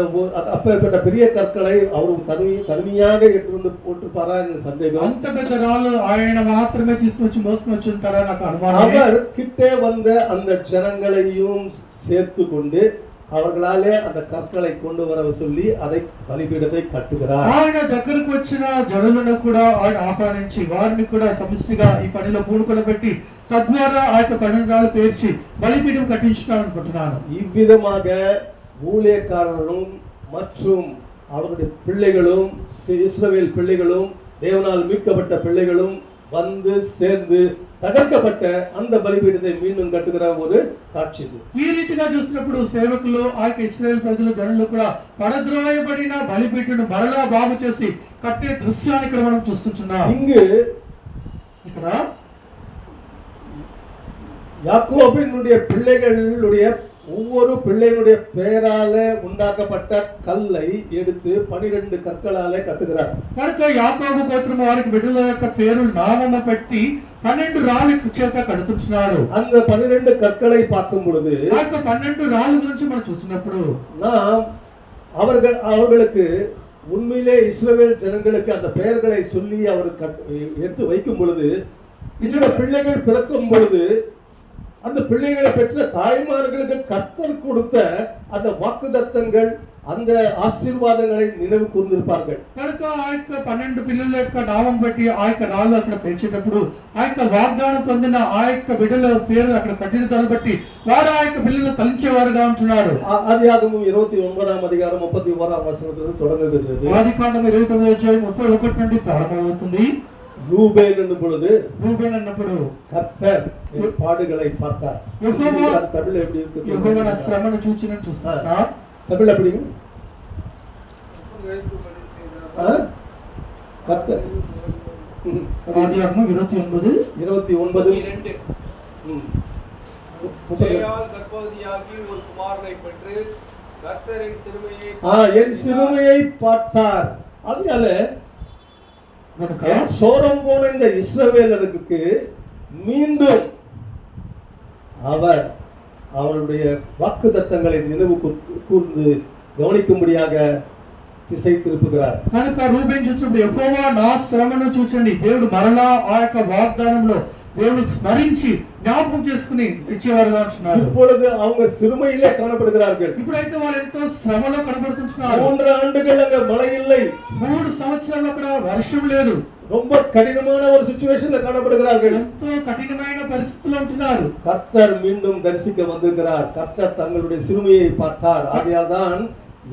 அப்பேற்பட்ட பெரிய கற்களை அவர் தனியாக எடுத்து வந்து போட்டுப்பாரா என்ற சந்தேகம். అంత పెద్ద రాళ్ళు ఆయన మాత్రమే తీసుకొచ్చి మోసుకొని వచ్చి ఉంటారా నాకు అనుమానం. அவர் கிட்டே வந்த அந்த ஜனங்களையும் சேர்த்து கொண்டு அவர்களாலே அந்த கற்களை கொண்டு வர சொல்லி அதை பலிபீடத்தை கட்டுகிறார். ఆయన దగ్గరకు వచ్చిన జనులను కూడా ఆయన ఆహ్వానించి వారిని కూడా సమిష్టిగా ఈ పనిలో పూనుకొనబెట్టి తద్వారా ఆ యొక్క 12 రాళ్ళు పేర్చి బలిపీఠం కట్టించుతాను అనుకుంటున్నాను. இவ்விதமாக ஊழியக்காரர்களும் மற்றும் அவருடைய பிள்ளைகளும் இஸ்ரவேல் பிள்ளைகளும் தேவனால் மீட்கப்பட்ட பிள்ளைகளும் வந்து சேர்ந்து தகர்க்கப்பட்ட அந்த பலிபீடத்தை மீண்டும் கட்டுகிற ஒரு காட்சி இது. ఈ రీతిగా చూసినప్పుడు సేవకులు ఆ యొక్క ఇశ్రాయేల్ ప్రజలు జనులు కూడా పడద్రోయబడిన బలిపీఠను మరలా బాగు చేసి కట్టే దృశ్యాన్ని ఇక్కడ మనం చూస్తున్నాం. இங்கு ఇక్కడ யாக்கோபினுடைய பிள்ளைகளுடைய ஒவ்வொரு பிள்ளைகளுடைய பெயரால உண்டாக்கப்பட்ட கல்லை எடுத்து 12 கற்களாலே கட்டுகிறார். కనుక యాకోబు గోత్రం వారికి బిడ్డల యొక్క పేరు నామము పెట్టి 12 రాళ్ళ చేత కడుతున్నాడు. அந்த 12 கற்களை பார்க்கும் பொழுது ఆ యొక్క 12 రాళ్ళ గురించి మనం చూసినప్పుడు நாம் அவர்களுக்கு உண்மையிலே இஸ்ரவேல் ஜனங்களுக்கு அந்த பெயர்களை சொல்லி அவர் எடுத்து வைக்கும் பொழுது இந்த பிள்ளைகள் பிறக்கும் பொழுது அந்த பிள்ளைகளை பெற்ற தாய்மார்களுக்கு கர்த்தர் கொடுத்த அந்த வாக்குத்தத்தங்கள் அந்த ஆசீர்வாதங்களை நினைவு கூர்ந்திருப்பார்கள். కనుక ఆ యొక్క 12 పిల్లల యొక్క నామం బట్టి ఆ యొక్క రాళ్ళు అక్కడ పెంచేటప్పుడు ఆ యొక్క వాగ్దానం పొందిన ఆ యొక్క బిడ్డల పేరు అక్కడ కట్టిన దాన్ని బట్టి వారు ఆ యొక్క పిల్లలు తలించేవారుగా ఉంటున్నారు. ఆదికాండము 29వ అధ్యాయం 31వ వచనంతో தொடங்குகிறது. ఆదికాండము 29వ అధ్యాయం 31 నుండి ప్రారంభమవుతుంది. ரூபேன் என்னும் பொழுது రూబేన్ అన్నప్పుడు கர்த்தர் பாடுகளை பார்த்தார். యెహోవా தமிழ் எப்படி இருக்கு? యెహోవా శ్రమను చూస్తున్నా தமிழ் எப்படிங்க? கர்த்தர் ஆதியாகமம் 29 கர்ப்பவதியாகி ஒரு குமாரனை பெற்று கர்த்தரின் என் சிறுமையை பார்த்தார். அதனால சோரம் போன இந்த இஸ்ரவேலருக்கு மீண்டும் அவருடைய வாக்குத்தத்தங்களை நினைவு கூர்ந்து கவனிக்கும்படியாக திசை திருப்புகிறார். కనుక రూబేన్ చూచినప్పుడు యెహోవా నా శ్రమను చూచండి దేవుడు మరలా ఆ యొక్క వాగ్దానంలో దేవుడు స్మరించి జ్ఞాపకం చేసుకుని ఇచ్చేవారుగా ఉంటున్నారు. இப்பொழுது அவங்க சிறுமையிலே காணப்படுகிறார்கள். ఇప్పుడైతే వాళ్ళు ఎంతో శ్రమలో కనబడుతుంటున్నారు. 3 ஆண்டுகள் அங்க மழை இல்லை. 3 సంవత్సరాలు అక్కడ వర్షం లేదు. ரொம்ப கடினமான ஒரு சிச்சுவேஷன்ல காணப்படுகிறார்கள். ఎంతో కఠినమైన పరిస్థితుల్లో ఉంటున్నారు. கர்த்தர் மீண்டும் தரிசிக்க வந்திருக்கிறார். கர்த்தர் தங்களுடைய சிறுமையை பார்த்தார். ஆகையால் தான்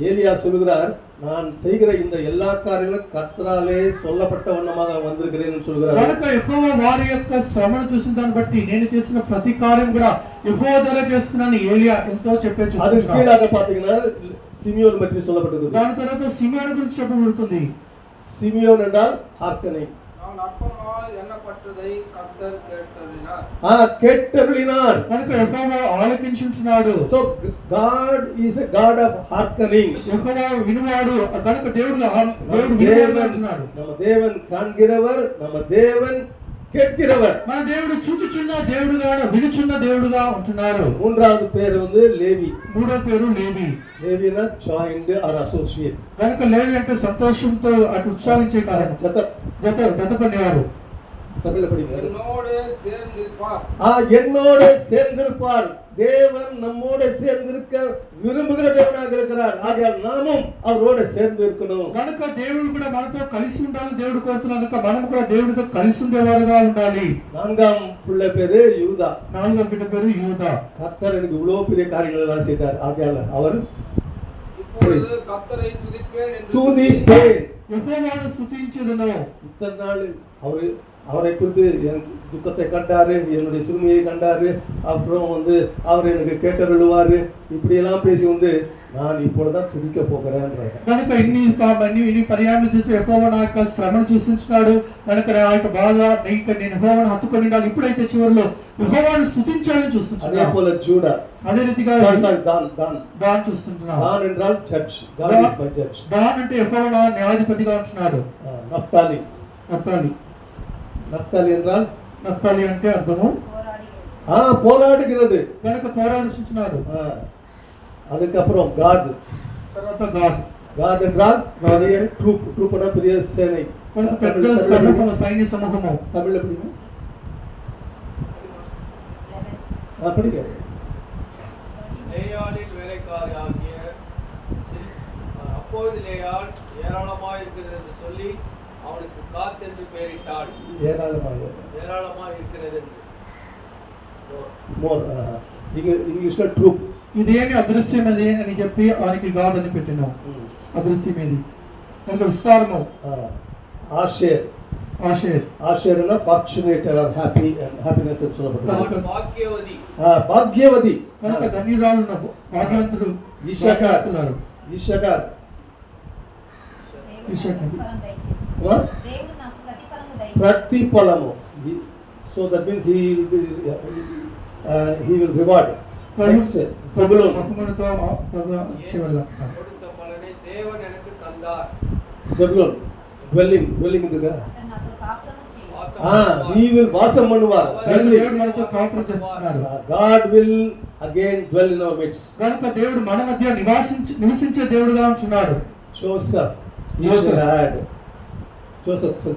ஏலியா சொல்கிறார், நான் செய்கிற இந்த எல்லா காரியங்களும் கர்த்தராலே சொல்லப்பட்ட வண்ணமாக வந்திருக்கிறேன்னு சொல்கிறார். కనుక యెహోవా వారి యొక్క శ్రమను చూసిన దాన్ని బట్టి నేను చేసిన ప్రతి కార్యం కూడా యెహోవా ద్వారా చేస్తున్నాను ఏలియా ఎంతో చెప్పే அது చూస్తున్నాడు. கீழாக பாத்தீங்கன்னா சிமியோன் பற்றி சொல்லப்பட்டிருக்கு. దాని తర్వాత సిమియోను గురించి చెప్పబడుతుంది. சிமியோன் என்றால் ஹார்க்கனை. நான் அற்பமாய் எண்ணப்பட்டதை கர்த்தர் கேட்டருளினார். கேட்டருளினார். కనుక యెహోవా ఆలకించుచున్నాడు. So God is a God of hearkening. యెహోవా వినువాడు. కనుక దేవుడు వినువాడుగా ఉంటున్నాడు. நம்ம தேவன் காண்கிறவர், நம்ம தேவன் கேட்கிறவர். మన దేవుడు చూచుచున్న దేవుడుగా వినుచున్న దేవుడుగా ఉంటున్నారు. மூன்றாவது பேர் வந்து லேவி. మూడో పేరు లేవి. லேவினா joined or associate. కనుక లేవి అంటే సంతోషంతో అటు ఉత్సాహించే కారణం. జత పనివారు. தமிழ்ல படிங்க. என்னோடு சேர்ந்திருப்பார். என்னோட சேர்ந்திருப்பார். தேவன் நம்மோட சேர்ந்திருக்க விரும்புகிற தேவனாக இருக்கிறார். ஆகையால் நாமும் அவரோட சேர்ந்து இருக்கணும். కనుక దేవుడు కూడా మనతో కలిసి ఉండాలని దేవుడు కోరుతున్నాడు. కనుక మనం కూడా దేవుడితో కలిసి ఉండేవారుగా ఉండాలి. நான்காம் பிள்ளை பேரு யூதா. 4వ బిడ్డ పేరు యూదా. கர்த்தர் எனக்கு இவ்வளவு பெரிய காரியங்கள் எல்லாம் செய்தார். ஆகையால் அவர் இப்பொழுது கர்த்தரை துதிப்பேன் என்று துதிப்பேன். యెహోవాను స్తుతించెదను. இத்தனை நாள் அவரை குறித்து என் துக்கத்தை கண்டாரு, என்னுடைய சிறுமையை கண்டாரு, அப்புறம் வந்து அவர் எனக்கு கேட்டருளுவாரு, இப்படியெல்லாம் பேசி வந்து நான் இப்பொழுதுதான் துதிக்க போகிறேன். కనుక ఇన్ని పర్యాయం చూసి యెహోవా నా యొక్క శ్రమను చూసించున్నాడు. కనుక నా యొక్క బాధ నేను యెహోవాను హత్తుకొని ఉండాలి. ఇప్పుడైతే చివరిలో యెహోవాను స్తుతించాలని చూస్తున్నాను. அதே போல ஜூடா. అదే రీతిగా దాన్ చూస్తున్నాను. தான் என்றால் judge. God is my judge. దాన్ అంటే యెహోవా నా న్యాయాధిపతిగా ఉంటున్నాడు. நப்தாலி. நப்தாலி என்றால் నఫ్తాలి అంటే అర్థము போராடுகிறது. కనుక పోరాడుచున్నాడు. அதுக்கப்புறம் காத். తర్వాత గాద్. காத் என்றால் ட்ரூப்போட பெரிய சேனை. కనుక పెద్ద సమూహము, సైన్య సమూహము. தமிழ்ல படிங்க. படிங்க. லேயாளின் வேலைக்காரியாகிய அப்பொழுது லேயாள் ஏராளமாய் இருக்கிறது என்று சொல்லி அவனுக்கு காத் என்று பெயரிட்டாள். ஏராளமாய் இருக்கிறது என்று. మోర్ ఇంగ్లీష్లో ట్రూప్. ఇదేమి అదృశ్యమది అని చెప్పి ఆయనకి గాద్ అని పెట్టాను. అదృశ్యమేది కనుక విస్తారము. ఆషేర్. అన్న fortunate or happy and happiness అని சொல்லப்படுது. భాగ్యవతి. భాగ్యవతి కనుక ధన్యురాలు భాగ్యవంతుడు. ఇషకార్. ప్రతిఫలము. So that means he will reward. Next, Zebulun. బహుమతితో చివరిగా கொடுத்த பலனை தேவன் எனக்கு தந்தார். Zebulun, dwelling into he will வாசம் பண்ணுவார். దేవుడు మనతో కాపురం చేస్తున్నాడు. God will again dwell in our midst. కనుక దేవుడు మన మధ్య నివసించే దేవుడుగా ఉంటున్నాడు. Joseph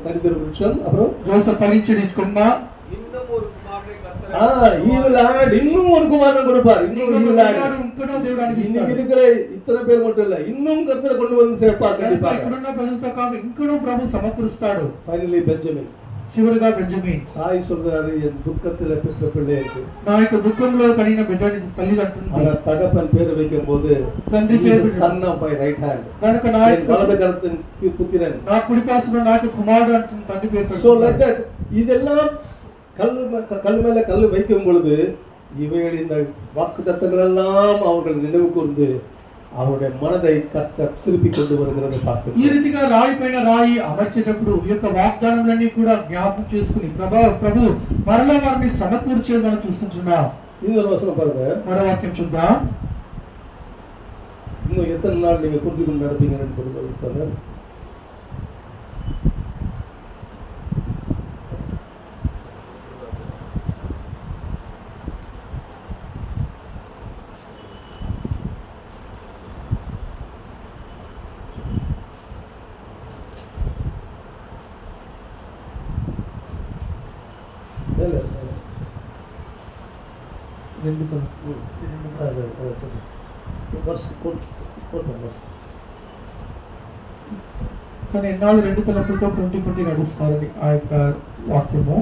கடிதர் விருட்சம். அப்புறம் జోసెఫ్ ఫలించడి కొమ్మ. இன்னும் ஒரு குமாரனை கர்த்தர் he will add இன்னும் ஒரு குமாரனை கொடுப்பார். ఇంకొక దేవుడు అనిపిస్తాడు. இருக்கிற இத்தனை பேர் மட்டும் இல்ல, இன்னும் கர்த்தர் கொண்டு வந்து சேர்ப்பார். கண்டிப்பா ఇక్కడున్న ప్రజలతో కాక ఇంకొక ప్రభు సమకూరుస్తాడు. Finally Benjamin. చివరిగా బెంజమిన్. தாய் சொல்றாரு, என் துக்கத்துல பெற்ற பிள்ளை இருக்கு. నా యొక్క దుఃఖంలో కలిగిన బిడ్డని తల్లి అంటుంది. ஆனா தகப்பன் பேர் வைக்கும்போது తండ్రి పేరు son of my right hand. కనుక నా యొక్క வலது கரத்தின் புத்திரன். నా కుడి పార్శ్వలో నా యొక్క కుమారుడు అంటుంది తండ్రి పేరు. So like that இதெல்லாம் கல் மேல கல் வைக்கும் பொழுது இவைகள் இந்த வாக்குத்தத்தங்கள் எல்லாம் அவர்கள் நினைவு கூர்ந்து அவருடைய மனதை கர்த்தர் திருப்பி கொண்டு வருகிறதை பார்க்கிறோம். ఈ రీతిగా రాయి పైన రాయి అమర్చేటప్పుడు ఈ యొక్క వాగ్దానములన్నీ కూడా జ్ఞాపకం చేసుకుని ప్రభు మరలా వారిని సమకూర్చేది మనం చూస్తున్నాం. இன்னொரு வசனம் பாருங்க. మరో వాక్యం చూద్దాం. இன்னும் எத்தனை நாள் நீங்க குன்றிக்கும் நடப்பீங்கன்னு சொல்லுங்க. மேலே రెండు తల అదే చదువు వర్స్ కోట్ వర్స్. కానీ ఎన్నాళ్ళు రెండు తలపులతో పొంటి నడుస్తారని ఆ యొక్క వాక్యము.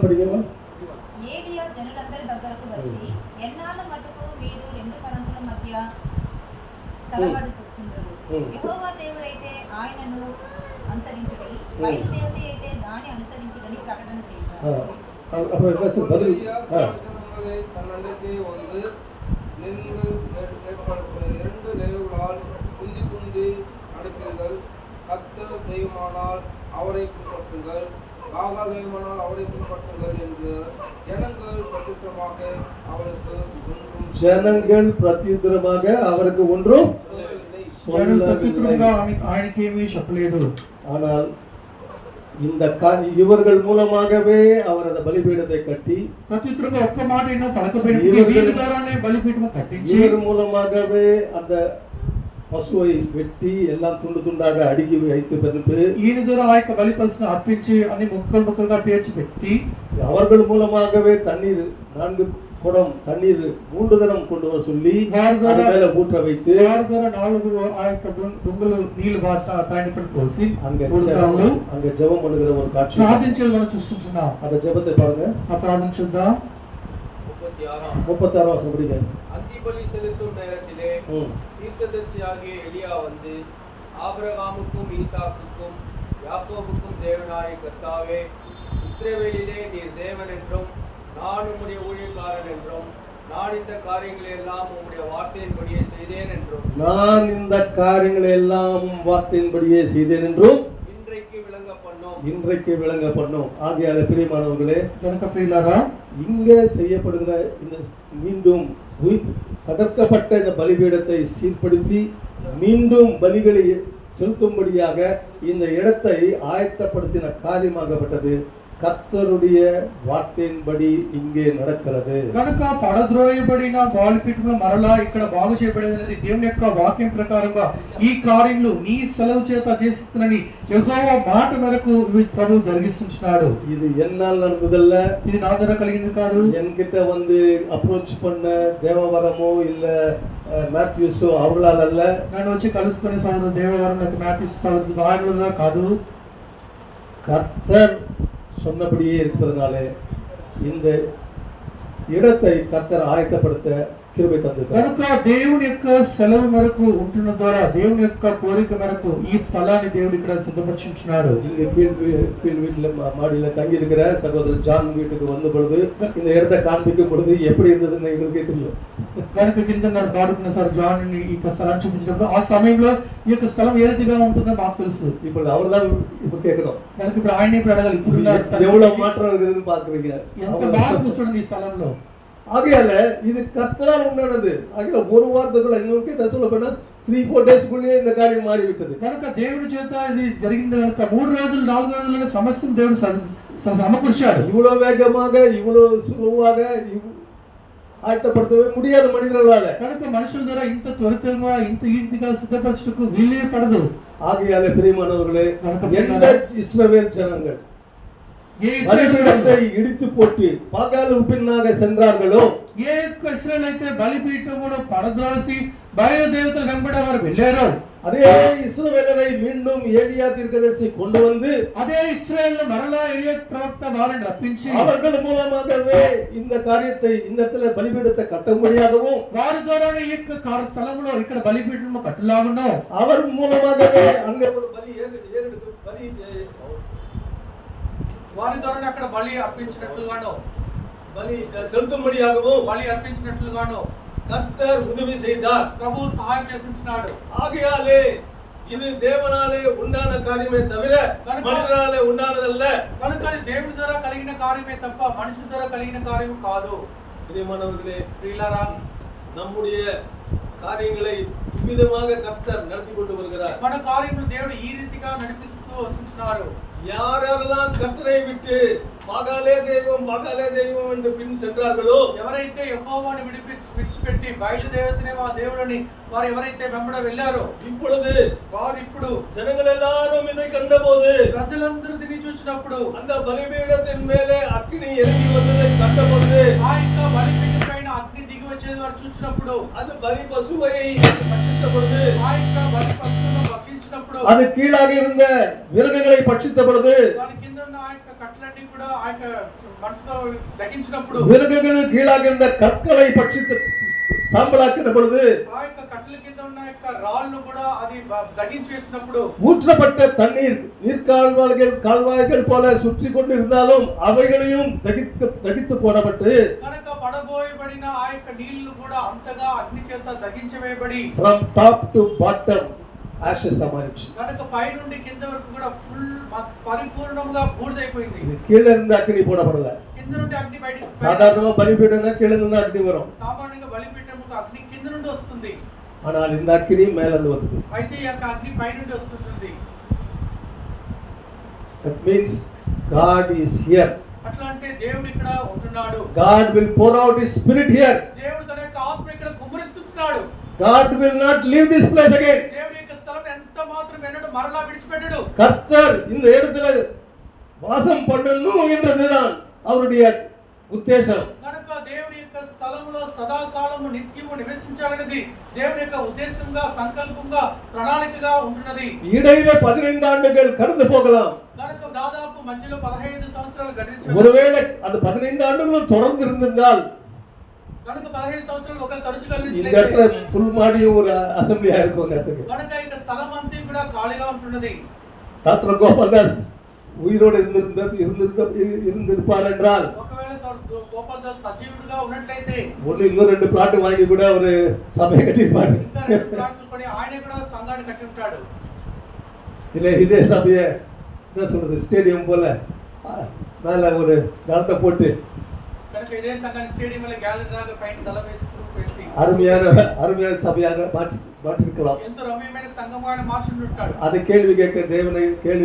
படிக்கவா? ఏలియా జనులందరి దగ్గరకు వచ్చి ఎన్నాళ్ళ మటుకు మీరు రెండు తలంపుల మధ్య తలబడుచుందరు. యెహోవా దేవుడైతే ఆయనను అనుసరించుడి, బయలుదేవత అయితే దాన్ని అనుసరించుడని ప్రకటన చేశారు. அப்புறம் என்ன சார் பதில்? தன்னடக்கே வந்து நீங்கள் இரண்டு நிலைகளால் குந்தி குந்தி நடப்பீர்கள். கர்த்தர் தெய்வமானால் அவரை பின்பற்றுங்கள், பாகால் தெய்வமானால் அவரை பின்பற்றுங்கள் என்று ஜனங்கள் பிரத்யுத்தரமாக அவருக்கு ஒன்றும் ఆయనకేమీ చెప్పలేదు. ஆனால் இந்த இவர்கள் மூலமாகவே அவர் அந்த பலிபீடத்தை கட்டி ప్రత్యుత్తరంగా ఒక్క మాట అయినా పలకపోయినప్పుడు వీరి ద్వారానే బలిపీఠం కట్టించి இவர் மூலமாகவே அந்த பசுவை வெட்டி எல்லாம் துண்டு துண்டாக அடுக்கி வைத்து பிறகு ఈయన ద్వారా ఆ యొక్క బలి పశువును అర్పించి అన్ని ముక్కలు ముక్కలుగా పేర్చి పెట్టి அவர்கள் மூலமாகவே தண்ணீர் 4 குடம் தண்ணீர் 3 தரம் கொண்டு வர சொல்லி வாரி மேல ஊற்ற வைத்து వారి ద్వారా 4 ఆ యొక్క బొంగులు నీళ్లు పైన పోసి அங்க ஜெபம் பண்ணுகிற ஒரு காட்சி ప్రార్థించేది మనం చూస్తున్నాం. அந்த ஜெபத்தை பாருங்க. ఆ ప్రార్థన చూద్దాం. 36 வசனம் படிங்க. அந்திபலி செலுத்தும் நேரத்திலே தீர்க்கதரிசியாகிய எலியா வந்து ஆபிரகாமுக்கும் ஈசாக்குக்கும் யாக்கோபுக்கும் தேவனாய கர்த்தாவே, இஸ்ரவேலிலே நீர் தேவன் என்றும் நான் உம்முடைய ஊழியக்காரன் என்றும் நான் இந்த காரியங்களை எல்லாம் உம்முடைய வார்த்தையின்படியே செய்தேன் என்றும் வார்த்தையின்படியே செய்தேன் என்றும் இன்றைக்கு விளங்க பண்ணோம். ஆகையால பிரியமானவர்களே, கனக பிரியலாரா, இங்க செய்யப்படுகிற இந்த மீண்டும் தகர்க்கப்பட்ட இந்த பலிபீடத்தை சீர்படுத்தி மீண்டும் பலிகளை செலுத்தும்படியாக இந்த இடத்தை ஆயத்தப்படுத்தின காரியமாகப்பட்டது కర్తరుడియ వార్తేన్బడి ఇంగే నడకలదు. కనుక పడద్రోయబడిన బలిపీఠమును మరలా ఇక్కడ బాగు చేయబడేది దేవుని యొక్క వాక్యం ప్రకారంగా ఈ కార్యములు నీ సెలవు చేత చేస్తున్నానని యెహోవా మాట మేరకు ప్రభు జరిగిస్తున్నాడు. ఇది ఎన్నాళ్ళు நடந்ததல்ல, ఇది నా ద్వారా కలిగింది కాదు. என்கிட்ட வந்து அப்ரோச் பண்ண தேவவரமோ இல்ல மேத்யூஸோ அவர்களால் அல்ல. నన్ను వచ్చి కలుసుకునే సహోదరు దేవవరం లేక మాథ్యూస్ సహోదరు ఆయన కాదు. கர்த்தர் சொன்னபடியே இருப்பதனாலே இந்த இடத்தை கர்த்தர் ஆயத்தப்படுத்த கிருபை தந்தார். కనుక దేవుని యొక్క సెలవు మేరకు ఉంటున్న ద్వారా దేవుని యొక్క కోరిక మేరకు ఈ స్థలాన్ని దేవుడు ఇక్కడ సిద్ధపరిచున్నాడు. இங்க கீழ் வீட்டுல மாடியில தங்கி இருக்கிற சகோதரர் ஜான் வீட்டுக்கு வந்த பொழுது இந்த இடத்தை காண்பிக்கும் பொழுது எப்படி இருந்ததுன்னு எங்களுக்கே தெரியும். కనుక కింద కాడుకున్న సార్ జాన్ ఈ స్థలాన్ని చూపించినప్పుడు ఆ సమయంలో ఈ యొక్క స్థలం ఏ రీతిగా ఉంటుందో మాకు తెలుసు. ఇప్పుడు அவர்தான் இப்ப கேட்கணும். కనుక ఇప్పుడు ఆయన ఇప్పుడు అడగాలి, ఇప్పుడు எவ்வளவு மாற்றம் இருக்குதுன்னு பாக்குறீங்க, ఎంత మార్పు చూడండి ఈ స్థలంలో. ஆகையால இது கர்த்தரால் உண்டானது. ஆகையால ஒரு வாரத்துக்குள்ள இன்னொரு சொல்ல போனா 3-4 டேஸ்க்குள்ளே இந்த காரியம் மாறி விட்டது. కనుక దేవుడి చేత ఇది జరిగింది. కనుక 3 రోజులు 4 రోజుల్లోనే సమస్యను దేవుడు సమకూర్చాడు. இவ்வளவு வேகமாக இவ்வளவு சுலபமாக ஆயத்தப்படுத்தவே முடியாத மனிதர்களால. కనుక మనుషుల ద్వారా ఇంత త్వరితంగా ఇంత ఈజీగా సిద్ధపరచుటకు వీలే పడదు. ஆகையால பிரியமானவர்களே, எந்த இஸ்ரவேல் ஜனங்கள் இடித்து போட்டு பாகால் பின்னாக சென்றார்களோ, ఏ యొక్క ఇశ్రాయేలు అయితే బలిపీఠమును పడద్రోసి బయలు దేవతల వెంబడి వారు వెళ్ళారో, அதே இஸ்ரவேலரை மீண்டும் ஏலியா தீர்க்கதரிசி கொண்டு வந்து అదే ఇశ్రాయేలును మరలా ఎలియా ప్రవక్త వారిని రప్పించి அவர்கள் மூலமாகவே இந்த காரியத்தை இந்த இடத்துல பலிபீடத்தை கட்டும்படியாகவும் వారి ద్వారానే ఈ యొక్క స్థలంలో ఇక్కడ బలిపీఠము కట్టులాగునో அவர் மூலமாகவே அங்க ஒரு பலி వారి ద్వారానే అక్కడ బలి అర్పించినట్లుగానో பலி செலுத்தும்படியாகவும் బలి అర్పించినట్లుగానో கர்த்தர் உதவி செய்தார். ప్రభు సహాయం చేస్తున్నాడు. ஆகையாலே இது தேவனாலே உண்டான காரியமே தவிர மனிதனாலே உண்டானதல்ல. కనుక అది దేవుడి ద్వారా కలిగిన కార్యమే తప్ప మనుషుల ద్వారా కలిగిన కార్యం కాదు. பிரியமானவர்களே, ప్రియులారా, நம்முடைய காரியங்களை இவ்விதமாக கர்த்தர் நடத்தி கொண்டு வருகிறார். మన కార్యములు దేవుడు ఈ రీతిగా నడిపిస్తూ వస్తున్నారు. யாரெல்லாம் கர்த்தரை விட்டு பகலே தெய்வம் என்று பின் சென்றார்களோ, ఎవరైతే యెహోవాను విడిచిపెట్టి బయలుదేవతనే ఆ దేవుడిని వారు ఎవరైతే వెంబడ వెళ్ళారో இப்பொழுது వారు ఇప్పుడు ஜனங்கள் எல்லாரும் இதை கண்டபோது ప్రజలందరూ దీన్ని చూసినప్పుడు அந்த பலிபீடத்தின் மேலே அக்கினி இறங்கி வந்ததை கண்டபோது ఆ యొక్క బలిపీఠం పైన అగ్ని దిగి వచ్చేది వారు చూసినప్పుడు அது பலி பசுவை பட்சித்த பொழுது ఆ యొక్క బలి పశువును భక్షించినప్పుడు அது கீழாக இருந்த விறகுகளை பட்சித்த பொழுது, దాని కింద ఉన్న ఆ యొక్క కట్టలన్నీ కూడా ఆ యొక్క మంటతో దహించినప్పుడు விறகுகள் கீழாக இருந்த கற்களை பட்சித்து சாம்பலாக்கின பொழுது, ఆ యొక్క కట్టల కింద ఉన్న యొక్క రాళ్ళు కూడా అది దహించేసినప్పుడు ஊற்றப்பட்ட தண்ணீர் கால்வாய்கள் போல சுற்றி கொண்டு இருந்தாலும் அவைகளையும் தகித்து போடப்பட்டு, కనుక పడబోయబడిన ఆ యొక్క నీళ్లు కూడా అంతగా అగ్ని చేత దహించవేయబడి from top to bottom ashes மாறிச்சு. కనుక పై నుండి కింద వరకు కూడా ఫుల్ పరిపూర్ణంగా బూడిదైపోయింది. இது கீழ இருந்து அக்னி போடப்படல. కింద నుండి అగ్ని బయటికి சாதாரணமா பலிபீடம்னா கீழ இருந்து அக்னி வரும். సామాన్యంగా బలిపీఠముకు అగ్ని కింద నుండి వస్తుంది. ஆனால் இந்த அக்னி மேல இருந்து வந்தது. అయితే ఈ యొక్క అగ్ని పై నుండి వస్తుంది. That means God is here. అట్లా అంటే దేవుడు ఇక్కడ ఉంటున్నాడు. God will pour out his spirit here. దేవుడు తన యొక్క ఆత్మ ఇక్కడ కుమ్మరిస్తున్నాడు. God will not leave this place again. దేవుడి యొక్క స్థలం ఎంత మాత్రం ఎన్నడూ మరలా విడిచిపెట్టడు. கர்த்தர் இந்த இடத்துல வாசம் பண்ணணும் என்றதுதான் அவருடைய ఉద్దేశం. కనుక దేవుడి యొక్క స్థలములో సదాకాలము నిత్యము నివసించాలనేది దేవుడి యొక్క ఉద్దేశంగా సంకల్పంగా ప్రణాళికగా ఉంటున్నది. இடையில 15 ஆண்டுகள் கடந்து போகலாம். కనుక దాదాపు మధ్యలో 15 సంవత్సరాలు గడిచి ஒருவேளை அது 15 ஆண்டுகளும் தொடர்ந்து இருந்திருந்தால் కనుక 15 సంవత్సరాలు ఒకరు తరచుగా இந்த இடத்துல ஃபுல் மாடி ஒரு அசெம்பிளியா இருக்கும் அந்த இடத்துக்கு. కనుక ఇక స్థలం అంతా కూడా ఖాళీగా ఉంటున్నది. டாக்டர் கோபால்தாஸ் உயிரோடு இருந்திருப்பார் என்றால் ఒకవేళ గోపాల్దాస్ సజీవుడిగా ఉన్నట్లయితే ஒண்ணு இன்னும் 2 பிளாட் வாங்கி கூட ஒரு சபையை கட்டியிருப்பாரு. ఇంకా 2 ప్లాట్లు కొని ఆయన కూడా సంఘాన్ని కట్టి ఉంటాడు. இல்ல இதே சபையை என்ன சொல்றது ஸ்டேடியம் போல மேல ஒரு தளத்தை போட்டு కనుక ఇదే సంఘాన్ని స్టేడియం లో గ్యాలరీ లాగా పైన దళ వేస్తూ పెట్టి அருமையான சபையாக மாற்றிருக்கலாம். ఎంతో రమ్యమైన సంఘంగా మార్చి ఉంటాడు. அதை கேள்வி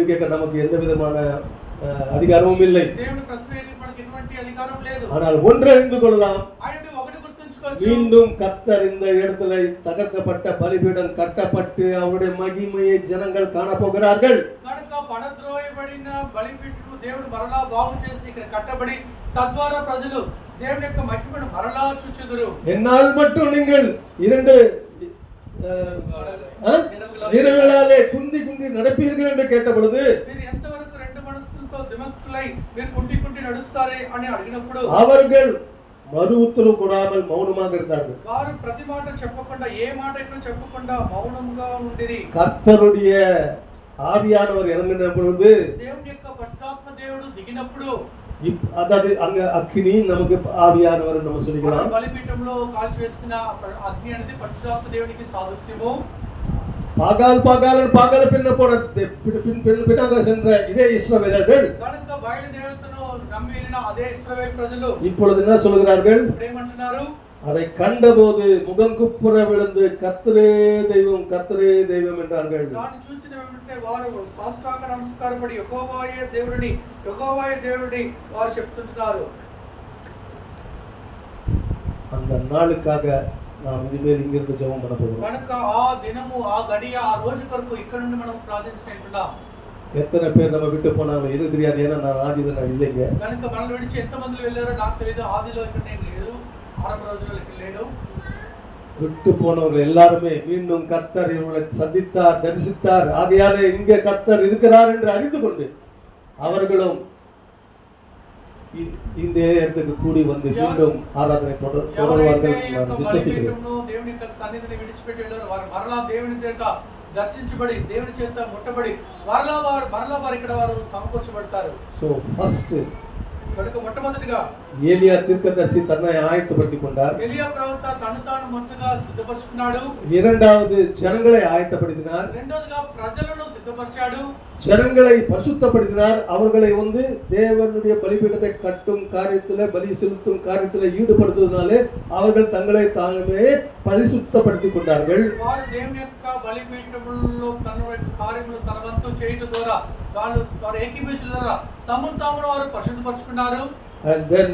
கேட்க நமக்கு எந்த விதமான அதிகாரமும் இல்லை. దేవుని ప్రశ్నకి మనకి ఎటువంటి అధికారం లేదు. ஆனால் ஒன்றை அறிந்து கொள்ளலாம். ఆయనకి ఒకటి గుర్తుంచుకోవచ్చు. மீண்டும் கர்த்தர் இந்த இடத்துல தகர்க்கப்பட்ட பலிபீடம் கட்டப்பட்டு அவருடைய மகிமையை ஜனங்கள் காண போகிறார்கள். కనుక పడద్రోయబడిన బలిపీఠము దేవుడు మరలా బాగు చేసి ఇక్కడ కట్టబడి తద్వారా ప్రజలు దేవుని యొక్క మహిమను మరలా చూచెదరు. என்னால் மட்டும் நீங்கள் 2 நிறங்களாலே குந்தி நடப்பீர்கள் என்று கேட்ட பொழுது మీరు ఎంతవరకు రెండు మనస్సులతో దిమస్కులై మీరు కుంటి నడుస్తారే అని అడిగినప్పుడు அவர்கள் மறு உத்தரவு கொடாமல் மௌனமாக இருந்தார்கள். వారు ప్రతి మాట చెప్పకుండా ఏ మాట అయినా చెప్పకుండా మౌనంగా ఉండిరి. கர்த்தருடைய ஆவியானவர் இறங்கின பொழுது దేవుని యొక్క పరిశుద్ధాత్మ దేవుడు దిగినప్పుడు அதாவது அங்க அக்கினி நமக்கு ஆவியானவர் நம்ம சொல்லிக்கலாம். బలిపీఠంలో కాల్చివేసిన అగ్ని అనేది పరిశుద్ధాత్మ దేవునికి సాదృశ్యము. பாகால பின்ன போன பின்னாக சென்ற இதே இஸ்ரவேலர்கள் కనుక బయలు దేవతను నమ్మి వెళ్ళిన అదే ఇశ్రాయేలు ప్రజలు இப்பொழுது என்ன சொல்கிறார்கள்? ఏమంటున్నారు? அதை கண்டபோது முகங்குப்புற விழுந்து கர்த்தரே தெய்வம் என்றார்கள். దాన్ని చూచిన వెంటనే వారు సాష్టాంగ నమస్కారపడి యెహోవాయే దేవుడి వారు చెప్తుంటున్నారు. அந்த நாளுக்காக நாம் இனிமேல் இங்கிருந்து ஜெபம் பண்ண போகிறோம். కనుక ఆ దినము ఆ గడియ ఆ రోజు కొరకు ఇక్కడ నుండి మనం ప్రార్థించుకుంటున్నాం. எத்தனை பேர் நம்ம விட்டு போனாலும் எனக்கு தெரியாது, ஏன்னா நான் ஆதியில நான் இல்லைங்க. కనుక మనల్ని విడిచి ఎంత మంది వెళ్ళారో నాకు తెలియదు. ఆదిలో ఇక్కడ నేను లేదు, ఆరంభ రోజుల్లో ఇక్కడ లేడు. விட்டு போனவர்கள் எல்லாருமே மீண்டும் கர்த்தர் இவர்களை சந்தித்தார், தரிசித்தார். ஆகையாலே இங்கே கர்த்தர் இருக்கிறார் என்று அறிந்து கொண்டு அவர்களும் இந்த இடத்துக்கு கூடி வந்து மீண்டும் ஆராதனை தொடர்வார்கள் விசுவாசிக்கிறேன். దేవుని యొక్క సన్నిధిని విడిచిపెట్టి వెళ్ళారు వారు మరలా దేవుని చేత దర్శించబడి దేవుని చేత ముట్టబడి మరలా వారు ఇక్కడ వారు సమకూర్చబడతారు. సో ఫస్ట్ కనుక మొట్టమొదటిగా ఏలియా தீர்க்கதரிசி தன்னை ஆயத்தப்படுத்திக் கொண்டார். ఎలియా ప్రవక్త తను తాను మొదటగా సిద్ధపరచుకున్నాడు. இரண்டாவது ஜனங்களை ஆயத்தப்படுத்தினார். రెండోదిగా ప్రజలను సిద్ధపరిచాడు. ஜனங்களை பரிசுத்தப்படுத்தினார். அவர்களை தேவனுடைய பலிபீடத்தை கட்டும் காரியத்துல பலி செலுத்தும் காரியத்துல ஈடுபடுத்துவதனாலே அவர்கள் தங்களை தாங்களே பரிசுத்தப்படுத்திக் கொண்டார்கள். వారు దేవుని యొక్క బలిపీఠములో తన కార్యములు తన వంతు చేయడం ద్వారా వారు ఏకీభవించడం ద్వారా తమను తాము వారు పరిశుద్ధపరచుకున్నారు. And then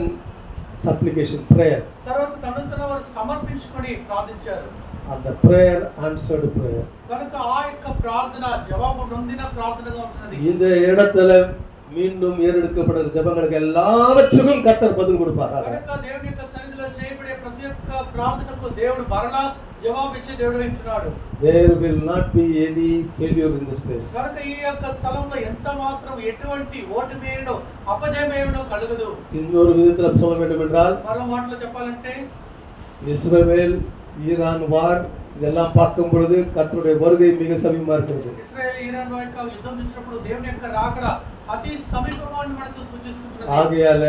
supplication prayer. తర్వాత తనను వారు సమర్పించుకొని ప్రార్థించారు. And the prayer answered prayer. కనుక ఆ యొక్క ప్రార్థన జవాబు నొందిన ప్రార్థనగా ఉంటున్నది. இந்த இடத்துல மீண்டும் ஏறெடுக்கப்படுற ஜெபங்களுக்கு எல்லாவற்றுக்கும் கர்த்தர் பதில் கொடுப்பார். కనుక దేవుని యొక్క సన్నిధిలో చేయబడే ప్రతి ఒక్క ప్రార్థనకు దేవుడు మరలా జవాబు ఇచ్చే దేవుడు ఉంటున్నాడు. There will not be any failure in this place. కనుక ఈ యొక్క స్థలంలో ఎంత మాత్రం ఎటువంటి ఓటమేనో అపజయమేనో కలుగదు. இன்னொரு விதத்துல சொல்ல வேண்டும் என்றால் మరో మాటలో చెప్పాలంటే இஸ்ரவேல் ஈரான் வார் இதெல்லாம் பார்க்கும் பொழுது கர்த்தருடைய வருகை மிக சமீபமா இருக்கிறது. ఇశ్రాయేల్ ఇరాన్ యొక్క యుద్ధం చేసినప్పుడు దేవుని యొక్క రాకడ అతి సమీపంగా మనకు సూచిస్తున్నది. ஆகையால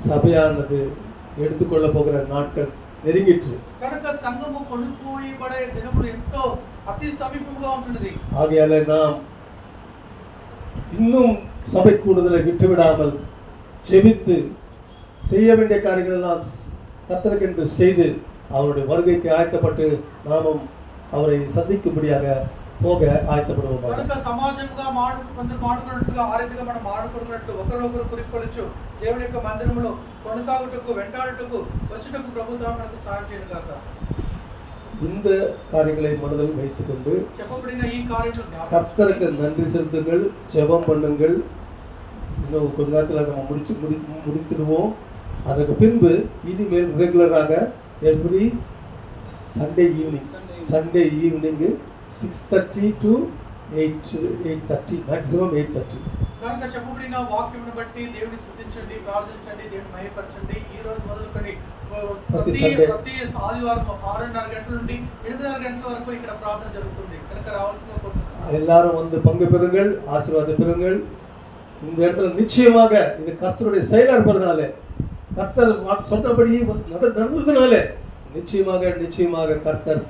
சபையானது எடுத்துக்கொள்ள போகிற நாட்கள் நெருங்கிற்று. కనుక సంఘము కొనుక్కోయబడే దినములు ఎంతో అతి సమీపంగా ఉంటున్నది. ஆகையால நாம் இன்னும் சபை கூடுதலை விட்டுவிடாமல் ஜெபித்து செய்ய வேண்டிய காரியங்கள் எல்லாம் கர்த்தருக்கென்று செய்து அவருடைய வருகைக்கு ஆயத்தப்பட்டு நாமும் அவரை சந்திக்கும்படியாக போக ஆயத்தப்படுவோம். కనుక సమాజంగా మాడుకున్నట్టుగా ఆ రీతిగా మనం మాడుకున్నట్టు ఒకరొకరు పురికొల్చు దేవుని యొక్క మందిరములో కొనసాగుటకు వెంటాడుటకు వచ్చుటకు ప్రభుత్వం మనకు సహాయం చేయను గాక. இந்த காரியங்களை மனதில் வைத்துக்கொண்டு చెప్పబడిన ఈ కార్యములు கர்த்தருக்கு நன்றி செலுத்துங்கள், ஜெபம் பண்ணுங்கள். இன்னும் கொஞ்ச நேரத்தில் நம்ம முடித்துடுவோம். அதற்கு பின்பு இனிமேல் ரெகுலராக every Sunday evening 6:30 to 8:30 maximum 8:30. కనుక చెప్పబడిన వాక్యమును బట్టి దేవుని స్తుతించండి, ప్రార్థించండి, దేవుని మహిమపరచండి. ఈ రోజు మొదలుకొని ప్రతి ఆదివారం 6:30 గంటల నుండి 8:30 గంటల వరకు ఇక్కడ ప్రార్థన జరుగుతుంది. కనుక రావాల్సిన కోరుతున్నాను. எல்லாரும் வந்து பங்கு பெறுங்கள், ஆசீர்வாதம் பெறுங்கள். இந்த இடத்துல நிச்சயமாக இது கர்த்தருடைய செயலா இருப்பதனாலே, கர்த்தர் சொன்னபடி நடந்ததுனாலே நிச்சயமாக கர்த்தர்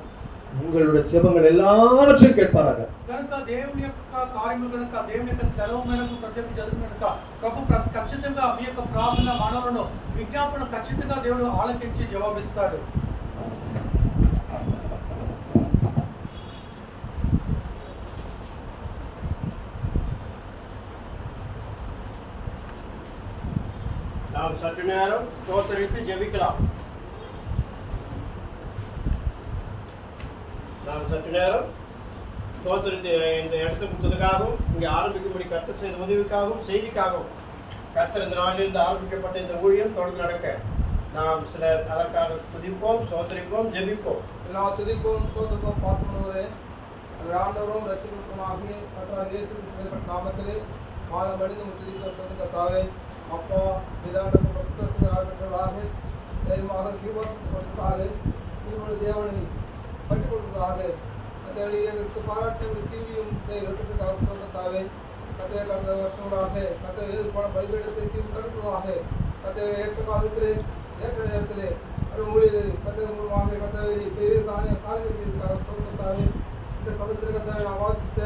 உங்களுடைய ஜெபங்கள் எல்லாவற்றையும் கேட்பாராக. కనుక దేవుని యొక్క కార్యములు కనుక దేవుని యొక్క సెలవు మేరకు ప్రతి ఒక్క జరుగుతుంది కనుక ప్రభు ఖచ్చితంగా మీ యొక్క ప్రార్థన మనలను విజ్ఞాపన ఖచ్చితంగా దేవుడు ఆలకించి జవాబిస్తాడు. நாம் சற்று நேரம் ஸ்தோத்தரித்து ஜெபிக்கலாம். நாம் சற்று நேரம் ஸ்தோத்தரித்து இந்த இடத்தை கொடுத்ததுக்காகவும் இங்கே ஆரம்பிக்கும்படி கர்த்தர் செய்த உதவிக்காகவும் செய்திக்காகவும் கர்த்தர் இந்த நாளிலிருந்து ஆரம்பிக்கப்பட்ட இந்த ஊழியம் தொடர்ந்து நடக்க நாம் சிலர் அதற்காக துதிப்போம், ஸ்தோத்தரிப்போம், ஜெபிப்போம். எல்லா துதிக்கும் ஸ்தோத்திரத்துக்கும் பார்க்கணுவரே ஆண்டவரும் ரட்சகருமாகிய கர்த்தராகிய இயேசு கிறிஸ்துவின் நாமத்திலே மாலை மடிந்து முத்திரிக்கிற சொந்தத்தாவே அப்பா நிதானத்தை பரிசுத்த ஆகட்டவராக தைரியமாக கிருபையாக உங்களுடைய தேவனை கட்டி கொடுத்ததாக அதற்கு பாராட்டு தீவியும் வெட்டுக்கு சொந்தத்தாவே கத்தை கடந்த வருஷங்களாக கத்தை எழுதுபோன பலிபீடத்தை தீவு தடுப்பதாக கத்தை ஏற்ற காலத்திலே ஏற்ற நேரத்திலே ஊழியர் கத்தை மூலமாக கத்தவேரி பெரிய காரியங்கள் செய்திருக்காக சொந்தத்தாவே இந்த சமயத்தில் கத்தை வாசித்த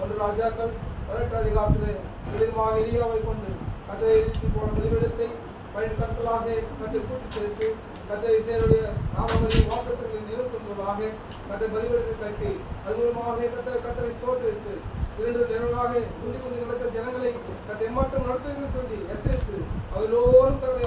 ஒன்று ராஜாக்கள் 18 அதிகாரத்திலே விதமாக எளியாவை கொண்டு கத்தை எழுதி போன பலிபீடத்தை பயன்படுத்தலாக கத்தை கூட்டி சேர்த்து கத்தை இசையருடைய நாமங்களின் வாக்குகளை நிறுத்துவதாக கத்தை பலிபீடத்தை கட்டி அது மூலமாக கத்தரை ஸ்தோத்திரித்து 2 தினங்களாக குந்தி நடந்த ஜனங்களை கத்தை மட்டும் நடத்துவது சொல்லி எச்சரித்து அவர்களோடும் தங்களை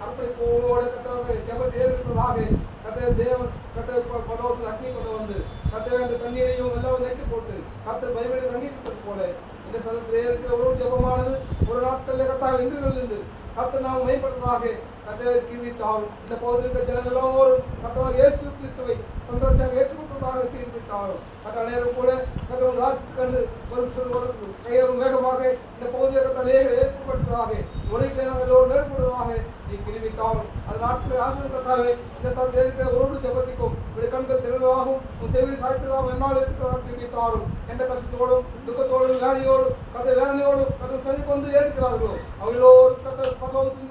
அர்ப்பணிப்போட கத்தாவை ஜெபத்தை ஏற்படுத்ததாக கத்தை தேவன் கத்தை பரவத்தில் அக்னி கொண்டு வந்து கத்தை அந்த தண்ணீரையும் எல்லாம் நினைத்து போட்டு கத்தர் பலிபீடத்தை அங்கீகரிப்பது போல இந்த சதத்தில் இருக்கிற ஒரு ஜெபமானது ஒரு நாட்களில் கத்தாவை இன்றிலிருந்து கத்தர் நாம் மேம்படுத்ததாக கத்தரை கிழித்தால் இந்த பகுதியில் இருக்கிற ஜனங்கள் எல்லோரும் கத்தராகிய இயேசு கிறிஸ்துவை சொந்த ஏற்றுக்கொண்டு பயன்படுத்தாக தீர்ப்பித்தாரோ கத்த நேரம் கூட கத்த ராஜ்கண்டு கையரும் வேகமாக இந்த பகுதியை கத்த நேரம் ஏற்படுத்ததாக உலகிலே நாங்கள் எல்லோரும் ஏற்படுவதாக நீ கிருமித்தாரும் அது நாட்களை ஆசிரியத்தாகவே இந்த சந்தையை ஒரு ஜபத்திக்கும் இப்படி கண்கள் திறனாகவும் உன் செவிலி சாய்த்ததாகவும் என்னால் இருக்கிறதாக கிருமித்தாரும் எந்த கஷ்டத்தோடும் துக்கத்தோடும் வேலையோடும் கதை வேதனையோடும் கதை சொல்லி கொண்டு ஏற்கிறார்களோ அவர்களோர் கத்த பகவத்தின்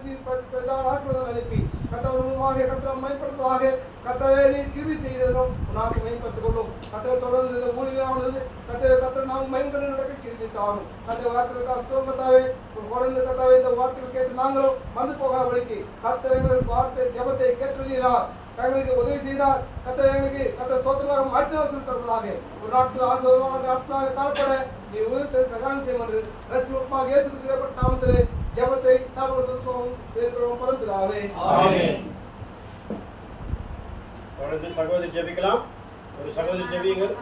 ஆசிரியர்கள் அனுப்பி கத்தவருமாக கத்த மேம்படுத்ததாக கத்தவே நீ கிருமி செய்ததும் உனக்கு மேம்படுத்திக் கொள்ளும் கத்தவை தொடர்ந்து இந்த மூலிகையானது கத்தவை கத்த நாம் மேம்பட்டு நடக்க கிருமித்தாரும் கத்தை வார்த்தைகளுக்கு ஸ்தோத்திரத்தாவே குறைந்த கத்தாவே இந்த வார்த்தைகள் கேட்டு நாங்களும் வந்து போகாதபடிக்கு கத்த எங்களுக்கு வார்த்தை ஜபத்தை கேட்டுள்ளார் எங்களுக்கு உதவி செய்தார் கத்த எங்களுக்கு கத்த ஸ்தோத்திரமாக மாற்றி அவசரம் தருவதாக ஒரு நாட்டில் ஆசீர்வாதமான நாட்களாக காணப்பட நீ உயிர்த்தை சகாயம் செய்யும் என்று ரட்சிப்பாக இயேசு கிறிஸ்துவின் நாமத்திலே ஜபத்தை தாழ்வுபடுத்துவோம் சேர்க்கிறோம் பரம்பிதாவே ஆமென். தொடர்ந்து சகோதரி ஜெபிக்கலாம். ஒரு சகோதரி ஜெபியுங்கள்.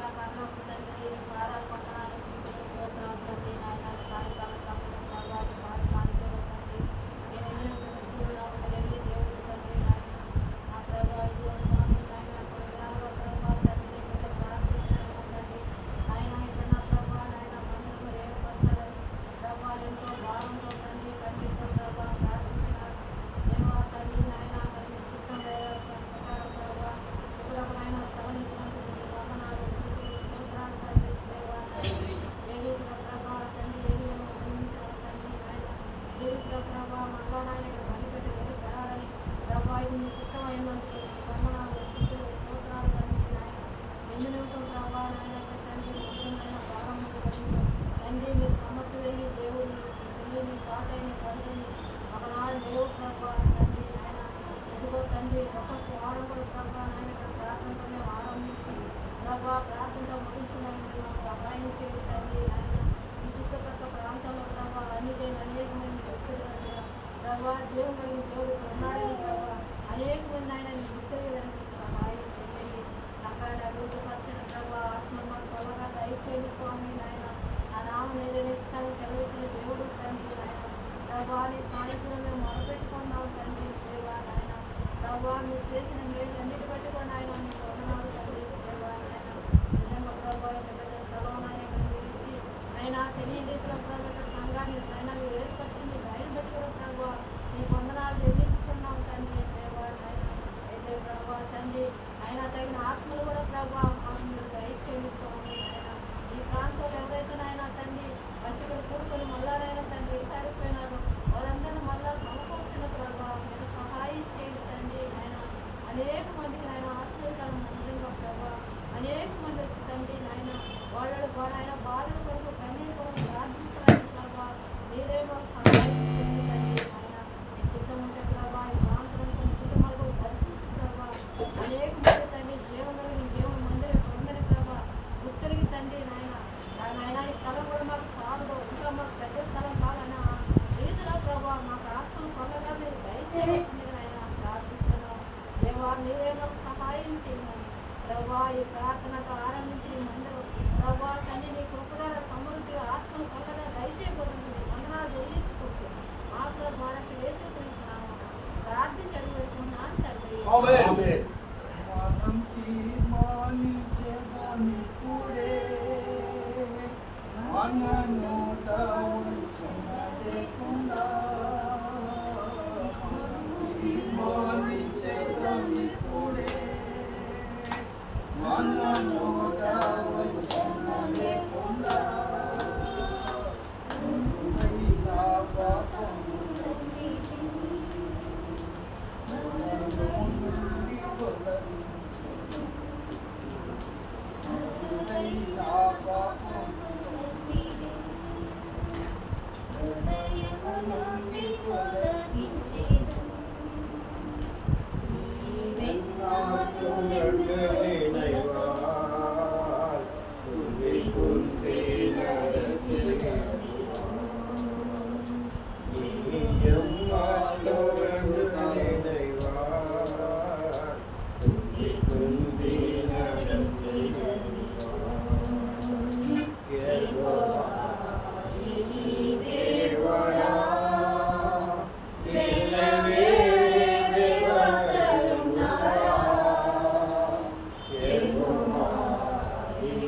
ఆమేన్.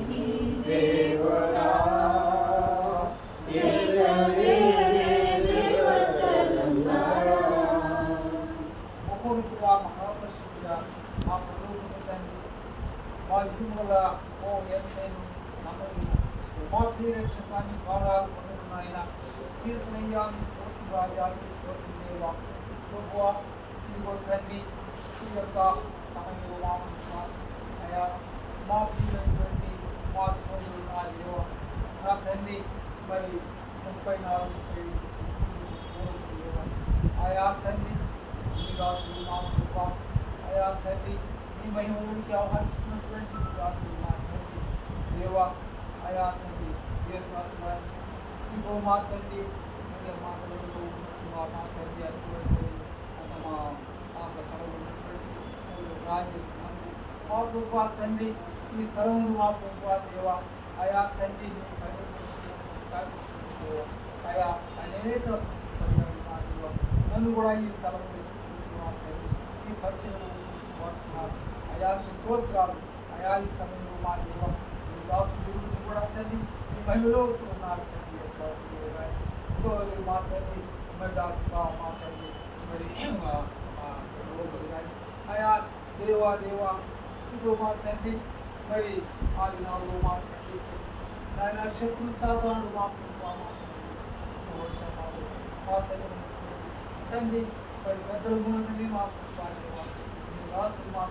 தேவரா வேறே தேவதருणारा మహోన్నతుడా మహాపరిశుద్ధుడా మా ప్రభువుని తండ్రి మా జీవముల ఓ నేను మమ్మల్ని మా ప్రియరక్షకాన్ని బాధాలు పొందుతున్నాయన క్రీస్తునయ్యా మీ స్తోత్రం రాజా మీ స్తోత్రం దేవా ప్రభువా ఇదిగో తండ్రి ఈ యొక్క సమయంలో మా అయా మా ప్రియమైనటువంటి మా సోదరుడు నా దేవ నా తండ్రి మరి 34 ఆయా తండ్రి మీ దాసుడు మా కృప అయా తండ్రి మీ మహిమలోనికి ఆహ్వానించుకున్నటువంటి మీ దాసుడు మా తండ్రి దేవా అయా తండ్రి యేసునామమున ఇంకో మా తండ్రి మా తల్లిలో మా తండ్రి అచ్చువైతే మా సభలో ఉన్నటువంటి సోదరుడు రాజు మా కృప తండ్రి ఈ స్థలమును మా కృప దేవా అయా తండ్రి మీ సాధించుకో అయా అనేక నన్ను కూడా ఈ స్థలంలో తీసుకొచ్చిన ఈ పరిచయం కోరుతున్నారు అయా స్తోత్రాలు అయా ఈ సమయంలో మా దేవ మీ దాసుడు కూడా తండ్రి మీ మహిళలో ఉన్నారు తండ్రి సోదరుడు మా తండ్రి మరి డాక్టర్ మా తండ్రి మరి సహోదరుడు కానీ అయా దేవా ఇప్పుడు మా తండ్రి మరి ఆ దినాల్లో మా తండ్రి నాయన శత్రు సాధారణ మా తండ్రి మరి పెద్దల గుణండి మా రాసు మా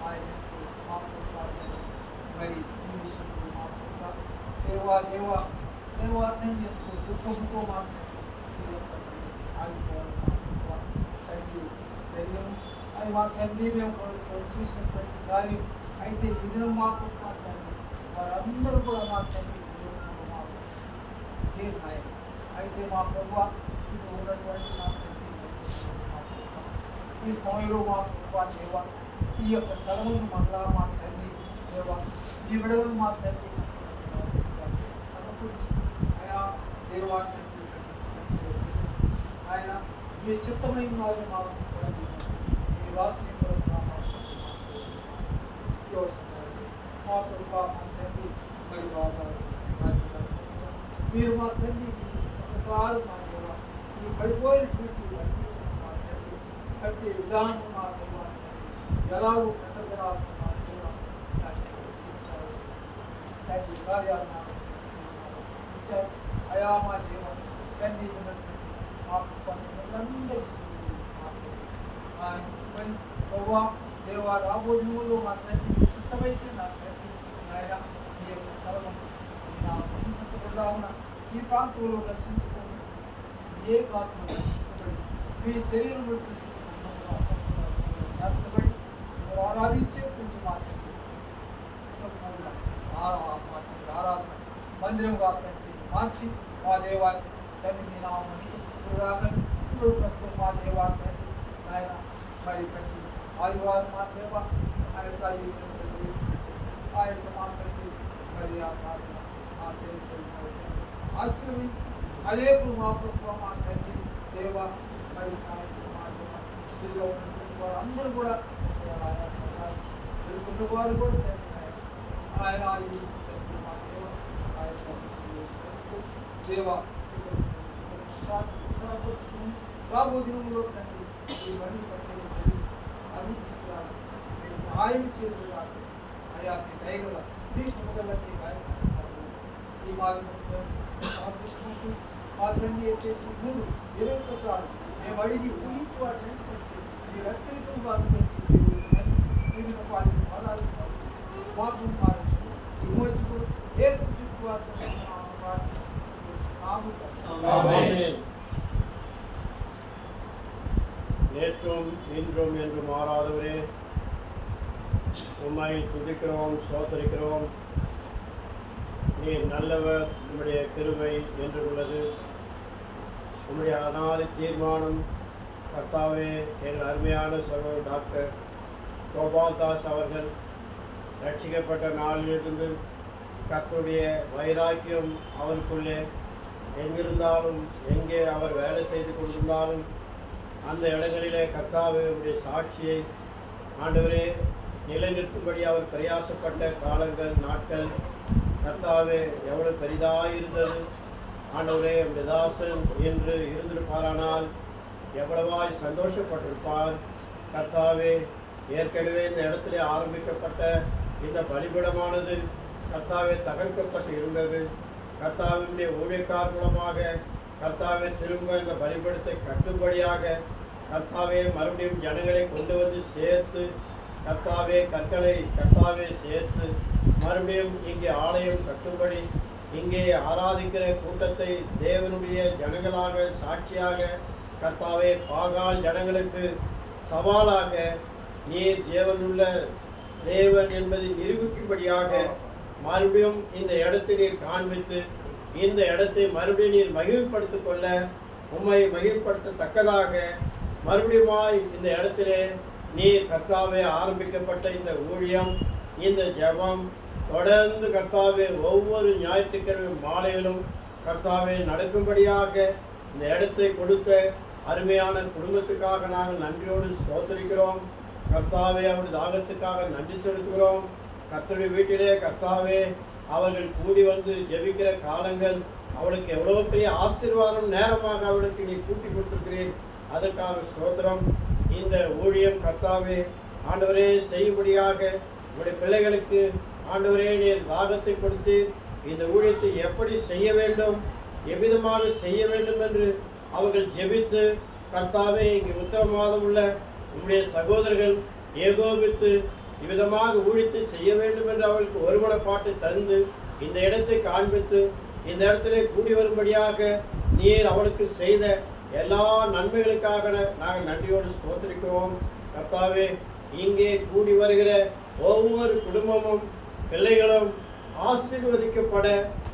ఆయన మా మరి ఈ విషయంలో మా దేవా తండ్రి ఎంతో దుఃఖంతో మా తండ్రి అది మా తండ్రి మేము చూసినటువంటి కార్యం అయితే ఈ దినం మాకు తండ్రి వారందరూ కూడా మా తండ్రి అయితే మా ప్రభు ఇది ఉన్నటువంటి మా ఈ సమయంలో మా ప్రభు దేవ ఈ యొక్క స్థలమును మళ్ళా మా తండ్రి దేవ ఈ విడవలు మా తండ్రి సమకూర్చి ఆయా దేవా తండ్రి ఆయన మీ చిత్తమైన వారిని మా ఈ రాసుని మా ప్రభు మా తండ్రి మరి బాబా మీరు మా తండ్రి వారు మా దేవ ఈ పడిపోయినటువంటి మా తండ్రి కట్టి విధానం మా దేవ ఎలాగో కట్టగల మా దేవ తండ్రి కార్యాలు ఇచ్చారు అయా మా దేవ తండ్రి ఉన్నటువంటి మా పనులందరికీ ప్రభా దేవ రాబోజులో మా తండ్రి చిత్తమైతే నా తండ్రి ఆయన ఈ యొక్క స్థలం మహించకుండా ఉన్న ఈ ప్రాంతంలో దర్శించుకొని ఏ ఆత్మ దర్శించబడి మీ శరీరం చేర్చబడి ఆరాధించేటువంటి ఆరాధన మందిరంగా తండ్రి మార్చి మా దేవాన్ని తండ్రి మీ నామని ఇప్పుడు ప్రస్తుతం మా దేవాన్ని తండ్రి ఆయన మరి ప్రతి ఆదివారం మా దేవ ఆ యొక్క మా తండ్రి మరి ఆ ప్రార్థన ఆ దేశ ఆశ్రమించి అనేకులు మా ప్రభుత్వ మా తండ్రి దేవ మరి సాయంత్రం మా దేవ స్త్రీలో ఉన్నటువంటి వారందరూ కూడా ఆయా వెళ్తున్న వారు కూడా ఆయన మా దేవ ఆయన దేవ రాబో దినంలో తండ్రి ఇవన్నీ పరిచయం అభివృద్ధి మీకు సహాయం చేయదు అయ్యా మీ దయగల మీ శ్రమగల మీ ఈ మార్గంలో మా తండ్రి వచ్చేసి 3-20 ప్రకారం మేము అడిగి ఊహించి వాటిని మీరు అత్యధికంగా అనుభవించి వివిధ వాటిని పదాలు మాకు మారించు విమోచకుడు యేసు క్రీస్తు వారి நேற்றும் இன்றும் என்று மாறாதவரே உம்மை துதிக்கிறோம் சோதரிக்கிறோம். நீர் நல்லவர், உம்முடைய கிருபை என்று உள்ளது. உம்முடைய அநாதி தீர்மானம் கர்த்தாவே. எங்கள் அருமையான சகோதரர் டாக்டர் கோபால்தாஸ் அவர்கள் ரட்சிக்கப்பட்ட நாளிலிருந்து கர்த்தருடைய வைராக்கியம் அவருக்குள்ளே எங்கிருந்தாலும் எங்கே அவர் வேலை செய்து கொண்டிருந்தாலும் அந்த இடங்களிலே கர்த்தாவே உடைய சாட்சியை ஆண்டவரே நிலைநிற்கும்படி அவர் பிரயாசப்பட்ட காலங்கள் நாட்கள் கர்த்தாவே எவ்வளவு பெரிதாயிருந்தது. ஆண்டவரே உம்முடைய தாசன் என்று இருந்திருப்பாரானால் எவ்வளவாய் சந்தோஷப்பட்டிருப்பார். கர்த்தாவே ஏற்கனவே இந்த இடத்திலே ஆரம்பிக்கப்பட்ட இந்த பலிபீடமானது கர்த்தாவே தகர்க்கப்பட்டு இருந்தது. கர்த்தாவினுடைய ஊழியக்கார் மூலமாக கர்த்தாவே திரும்ப இந்த பலிபீடத்தை கட்டும்படியாக கர்த்தாவே மறுபடியும் ஜனங்களை கொண்டு வந்து சேர்த்து கர்த்தாவே கற்களை கர்த்தாவே சேர்த்து மறுபடியும் இங்கே ஆலயம் கட்டும்படி இங்கே ஆராதிக்கிற கூட்டத்தை தேவனுடைய ஜனங்களாக சாட்சியாக கர்த்தாவே பாகால் ஜனங்களுக்கு சவாலாக நீர் தேவனுள்ள தேவன் என்பதை நிரூபிக்கும்படியாக மறுபடியும் இந்த இடத்தை நீர் காண்பித்து இந்த இடத்தை மறுபடியும் நீர் மகிழ்ப்படுத்திக் கொள்ள உம்மை மகிழ்ப்படுத்தத்தக்கதாக மறுபடியுமாய் இந்த இடத்திலே நீர் கர்த்தாவே ஆரம்பிக்கப்பட்ட இந்த ஊழியம் இந்த ஜெபம் தொடர்ந்து கர்த்தாவே ஒவ்வொரு ஞாயிற்றுக்கிழமை மாலையிலும் கர்த்தாவே நடக்கும்படியாக இந்த இடத்தை கொடுத்த அருமையான குடும்பத்துக்காக நாங்கள் நன்றியோடு ஸ்தோத்திரிக்கிறோம். கர்த்தாவே அவருடைய தாகத்துக்காக நன்றி செலுத்துகிறோம். கர்த்தருடைய வீட்டிலே கர்த்தாவே அவர்கள் கூடி வந்து ஜெபிக்கிற காலங்கள் அவளுக்கு எவ்வளோ பெரிய ஆசீர்வாதம் நேரமாக அவளுக்கு நீ கூட்டி கொடுத்துருக்கிறீர். அதற்காக ஸ்தோத்திரம். இந்த ஊழியம் கர்த்தாவே ஆண்டவரே செய்யும்படியாக உங்களுடைய பிள்ளைகளுக்கு ஆண்டவரே நீர் தாகத்தை கொடுத்து இந்த ஊழியத்தை எப்படி செய்ய வேண்டும் எவ்விதமாக செய்ய வேண்டும் என்று அவர்கள் ஜெபித்து கர்த்தாவே இங்கே உத்தரவாதம் உள்ள உங்களுடைய சகோதரர்கள் ஏகோபித்து இவ்விதமாக ஊழியத்தை செய்ய வேண்டும் என்று அவர்களுக்கு ஒருமனப்பாட்டை தந்து இந்த இடத்தை காண்பித்து இந்த இடத்திலே கூடி வரும்படியாக நீர் அவளுக்கு செய்த எல்லா நன்மைகளுக்காக நாங்கள் நன்றியோடு ஸ்தோத்திரிக்கிறோம். கர்த்தாவே இங்கே கூடி வருகிற ஒவ்வொரு குடும்பமும் பிள்ளைகளும் ஆசீர்வதிக்கப்பட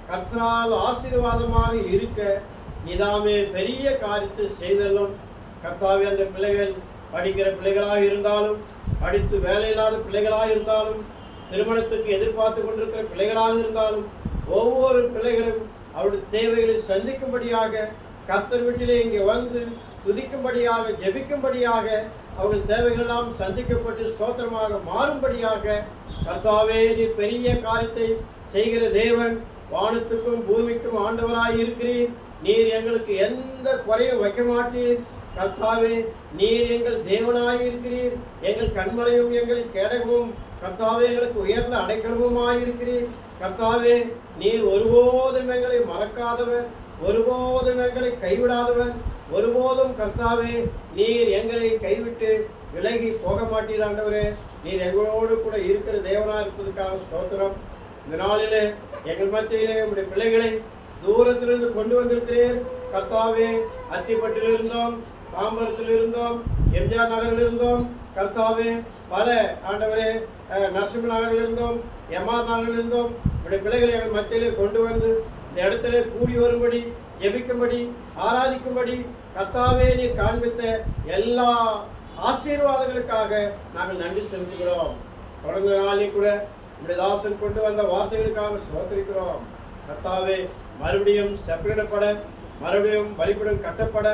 கர்த்தரால் ஆசீர்வாதமாக இருக்க நீதாமே பெரிய காரியத்தை செய்தலும். கர்த்தாவே அந்த பிள்ளைகள் படிக்கிற பிள்ளைகளாக இருந்தாலும் படித்து வேலையில்லாத பிள்ளைகளாக இருந்தாலும் திருமணத்துக்கு எதிர்பார்த்து கொண்டிருக்கிற பிள்ளைகளாக இருந்தாலும் ஒவ்வொரு பிள்ளைகளும் அவருடைய தேவைகளை சந்திக்கும்படியாக கர்த்தர் வீட்டிலே இங்கே வந்து துதிக்கும்படியாக ஜெபிக்கும்படியாக அவர்கள் தேவைகளெல்லாம் சந்திக்கப்பட்டு ஸ்தோத்திரமாக மாறும்படியாக கர்த்தாவே நீர் பெரிய காரியத்தை செய்கிற தேவன், வானத்துக்கும் பூமிக்கும் ஆண்டவராய் இருக்கிறீர். நீர் எங்களுக்கு எந்த குறையும் வைக்க மாட்டீர். கர்த்தாவே நீர் எங்கள் தேவனாய் இருக்கிறீர். எங்கள் கண்மலையும் எங்கள் கேடகமும் கர்த்தாவே எங்களுக்கு உயர்ந்த அடைக்கலமுமாயிருக்கிறீர். கர்த்தாவே நீர் ஒருபோதும் எங்களை மறக்காதவர், ஒருபோதும் எங்களை கைவிடாதவர், ஒருபோதும் கர்த்தாவே நீர் எங்களை கைவிட்டு விலகி போக மாட்டீர். ஆண்டவரே நீர் எங்களோடு கூட இருக்கிற தேவனாக இருப்பதற்காக ஸ்தோத்திரம். இந்த நாளிலே எங்கள் மத்தியிலே உங்களுடைய பிள்ளைகளை தூரத்திலிருந்து கொண்டு வந்திருக்கிறீர். கர்த்தாவே அத்திப்பட்டில் இருந்தோம், தாம்பரத்தில் இருந்தோம், எம்ஜிஆர் நகரில் இருந்தோம், கர்த்தாவே பல ஆண்டவரே நரசிம்ம நகரில் இருந்தோம், எம்ஆர் நகரில் இருந்தோம். உங்களுடைய பிள்ளைகளை எங்கள் மத்தியிலே கொண்டு வந்து இந்த இடத்துல கூடி வரும்படி ஜெபிக்கும்படி ஆராதிக்கும்படி கர்த்தாவே நீர் காண்பித்த எல்லா ஆசீர்வாதங்களுக்காக நாங்கள் நன்றி செலுத்துகிறோம். தொடர்ந்த நாளில் கூட உங்களுடைய தாசன் கொண்டு வந்த வார்த்தைகளுக்காக ஸ்தோத்திரிக்கிறோம். கர்த்தாவே மறுபடியும் செப்பனிடப்பட, மறுபடியும் பலிபீடம் கட்டப்பட,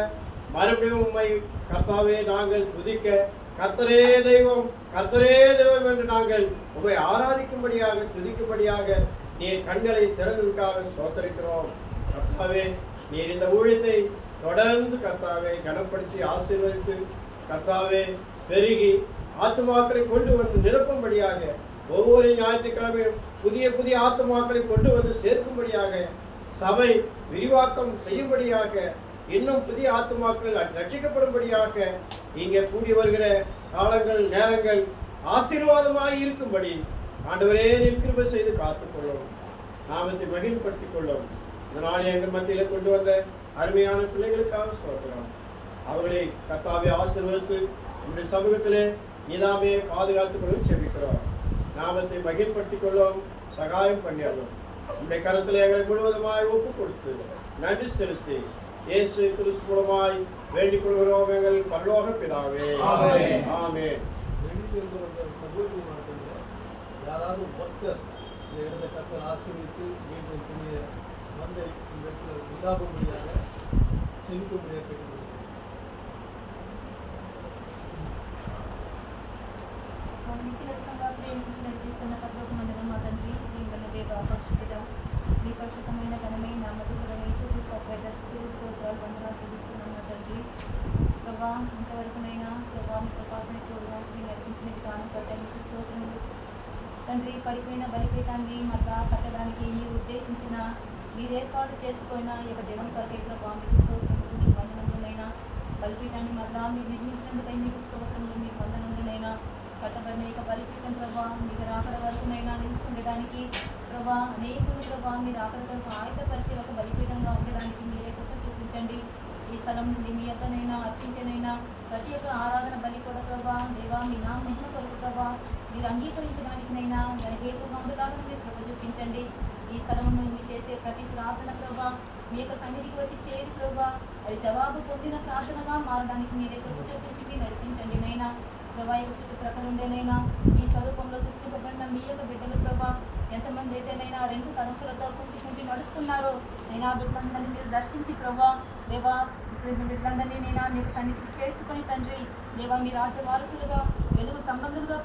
மறுபடியும் உம்மை கர்த்தாவே நாங்கள் துதிக்க கர்த்தரே தெய்வம், கர்த்தரே தெய்வம் என்று நாங்கள் உம்மை ஆராதிக்கும்படியாக துதிக்கும்படியாக நீர் கண்களை திறந்ததுக்காக ஸ்தோத்திரிக்கிறோம். கர்த்தாவே நீர் இந்த ஊழியத்தை தொடர்ந்து கர்த்தாவே கனப்படுத்தி ஆசீர்வதித்து கர்த்தாவே பெருகி ஆத்துமாக்களை கொண்டு வந்து நிரப்பும்படியாக ஒவ்வொரு ஞாயிற்றுக்கிழமையும் புதிய புதிய ஆத்துமாக்களை கொண்டு வந்து சேர்க்கும்படியாக சபை விரிவாக்கம் செய்யும்படியாக இன்னும் புதிய ஆத்துமாக்கள் ரட்சிக்கப்படும்படியாக இங்கே கூடி வருகிற காலங்கள் நேரங்கள் ஆசீர்வாதமாக இருக்கும்படி ஆண்டவரே நீர் கிருபை செய்து காத்துக்கொள்ளும், நாமத்தை மகிழ்ப்படுத்திக் கொள்ளும். இதனால் எங்கள் மத்தியில் கொண்டு வந்த அருமையான பிள்ளைகளுக்காக ஸ்தோத்திரம். அவர்களை கர்த்தாவே ஆசீர்வதித்து நம்முடைய சமூகத்திலே நீதாமே பாதுகாத்துக் கொள்ள செபிக்கிறோம். நாமத்தை மகிழ்ப்படுத்திக் கொள்ளும், சகாயம் பண்ணியாலும் நம்முடைய கருத்தில் எங்களை முழுவதுமாய் ஒப்பு கொடுத்து நன்றி செலுத்தி இயேசு கிறிஸ்து மூலமாய் வேண்டிக் கொள்கிறோம் எங்கள் பரலோக பிதாவே. ஆமென். யாராவது ஒருத்தர் இந்த இடத்தை கர்த்தர் ஆசீர்வதித்து மீண்டும் புதிய வந்து இந்த இடத்துல உண்டாகும்படியாக செலுத்தும்படியாக கேட்டுக்கொள்கிறேன். வீட்டில் இருக்கவங்க ప్రేమించి నడిపిస్తున్న పరలోకమందున మా తండ్రి జీవన దేవ పరిశుద్ధుడ మీ పరిశుద్ధమైన ఘనమైన మధురమైన యేసుక్రీస్తు పేట స్తుతులు స్తోత్రాలు వందనాలు చెల్లిస్తున్నాం మా తండ్రి. ప్రభా ఇంతవరకునైనా ప్రభా మీ కృపాసన తోడుగా మీరు నడిపించిన విధానం బట్టి మీకు స్తోత్రములు తండ్రి. పడిపోయిన బలిపీఠాన్ని మరలా కట్టడానికి మీరు ఉద్దేశించిన మీరు ఏర్పాటు చేసుకున్న ఈ యొక్క దినం కొరకై ప్రభా మీకు స్తోత్రములు మీకు వందనములైనా. బలిపీఠాన్ని మరలా మీరు నిర్మించినందుకై మీకు స్తోత్రములు మీకు వందనములైనా. కట్టబడిన ఇక బలిపీఠం ప్రభా మీకు రాకడ వరకునైనా నిలిచి ఉండడానికి ప్రభా అనేకులు ప్రభా మీరు రాకడ వరకు ఆయుధపరిచే ఒక బలిపీఠంగా ఉండడానికి మీరే కృప చూపించండి. ఈ స్థలం నుండి మీ యొద్దనైనా అర్పించనైనా ప్రతి ఒక్క ఆరాధన బలి కూడా ప్రభా దేవా మీ నా మహిమ కొరకు ప్రభా మీరు అంగీకరించడానికినైనా దాని హేతుగా ఉండడానికి మీరు కృప చూపించండి. ఈ స్థలం నుండి చేసే ప్రతి ప్రార్థన ప్రభా మీ యొక్క సన్నిధికి వచ్చి చేరి ప్రభా అది జవాబు పొందిన ప్రార్థనగా మారడానికి మీరే కృప చూపించి నడిపించండి నైనా. ప్రభా యొక్క చుట్టుప్రక్కల ఉండేనైనా ఈ స్వరూపంలో సృష్టింపబడిన మీ యొక్క బిడ్డలు ప్రభా ఎంతమంది అయితేనైనా రెండు తడుపులతో కుంటి నడుస్తున్నారో అయినా బిడ్డలందరినీ మీరు దర్శించి ప్రభా దేవా బిడ్డలందరినీ నైనా మీకు సన్నిధికి చేర్చుకొని తండ్రి దేవా మీ రాజ్య వారసులుగా వెలుగు సంబంధులుగా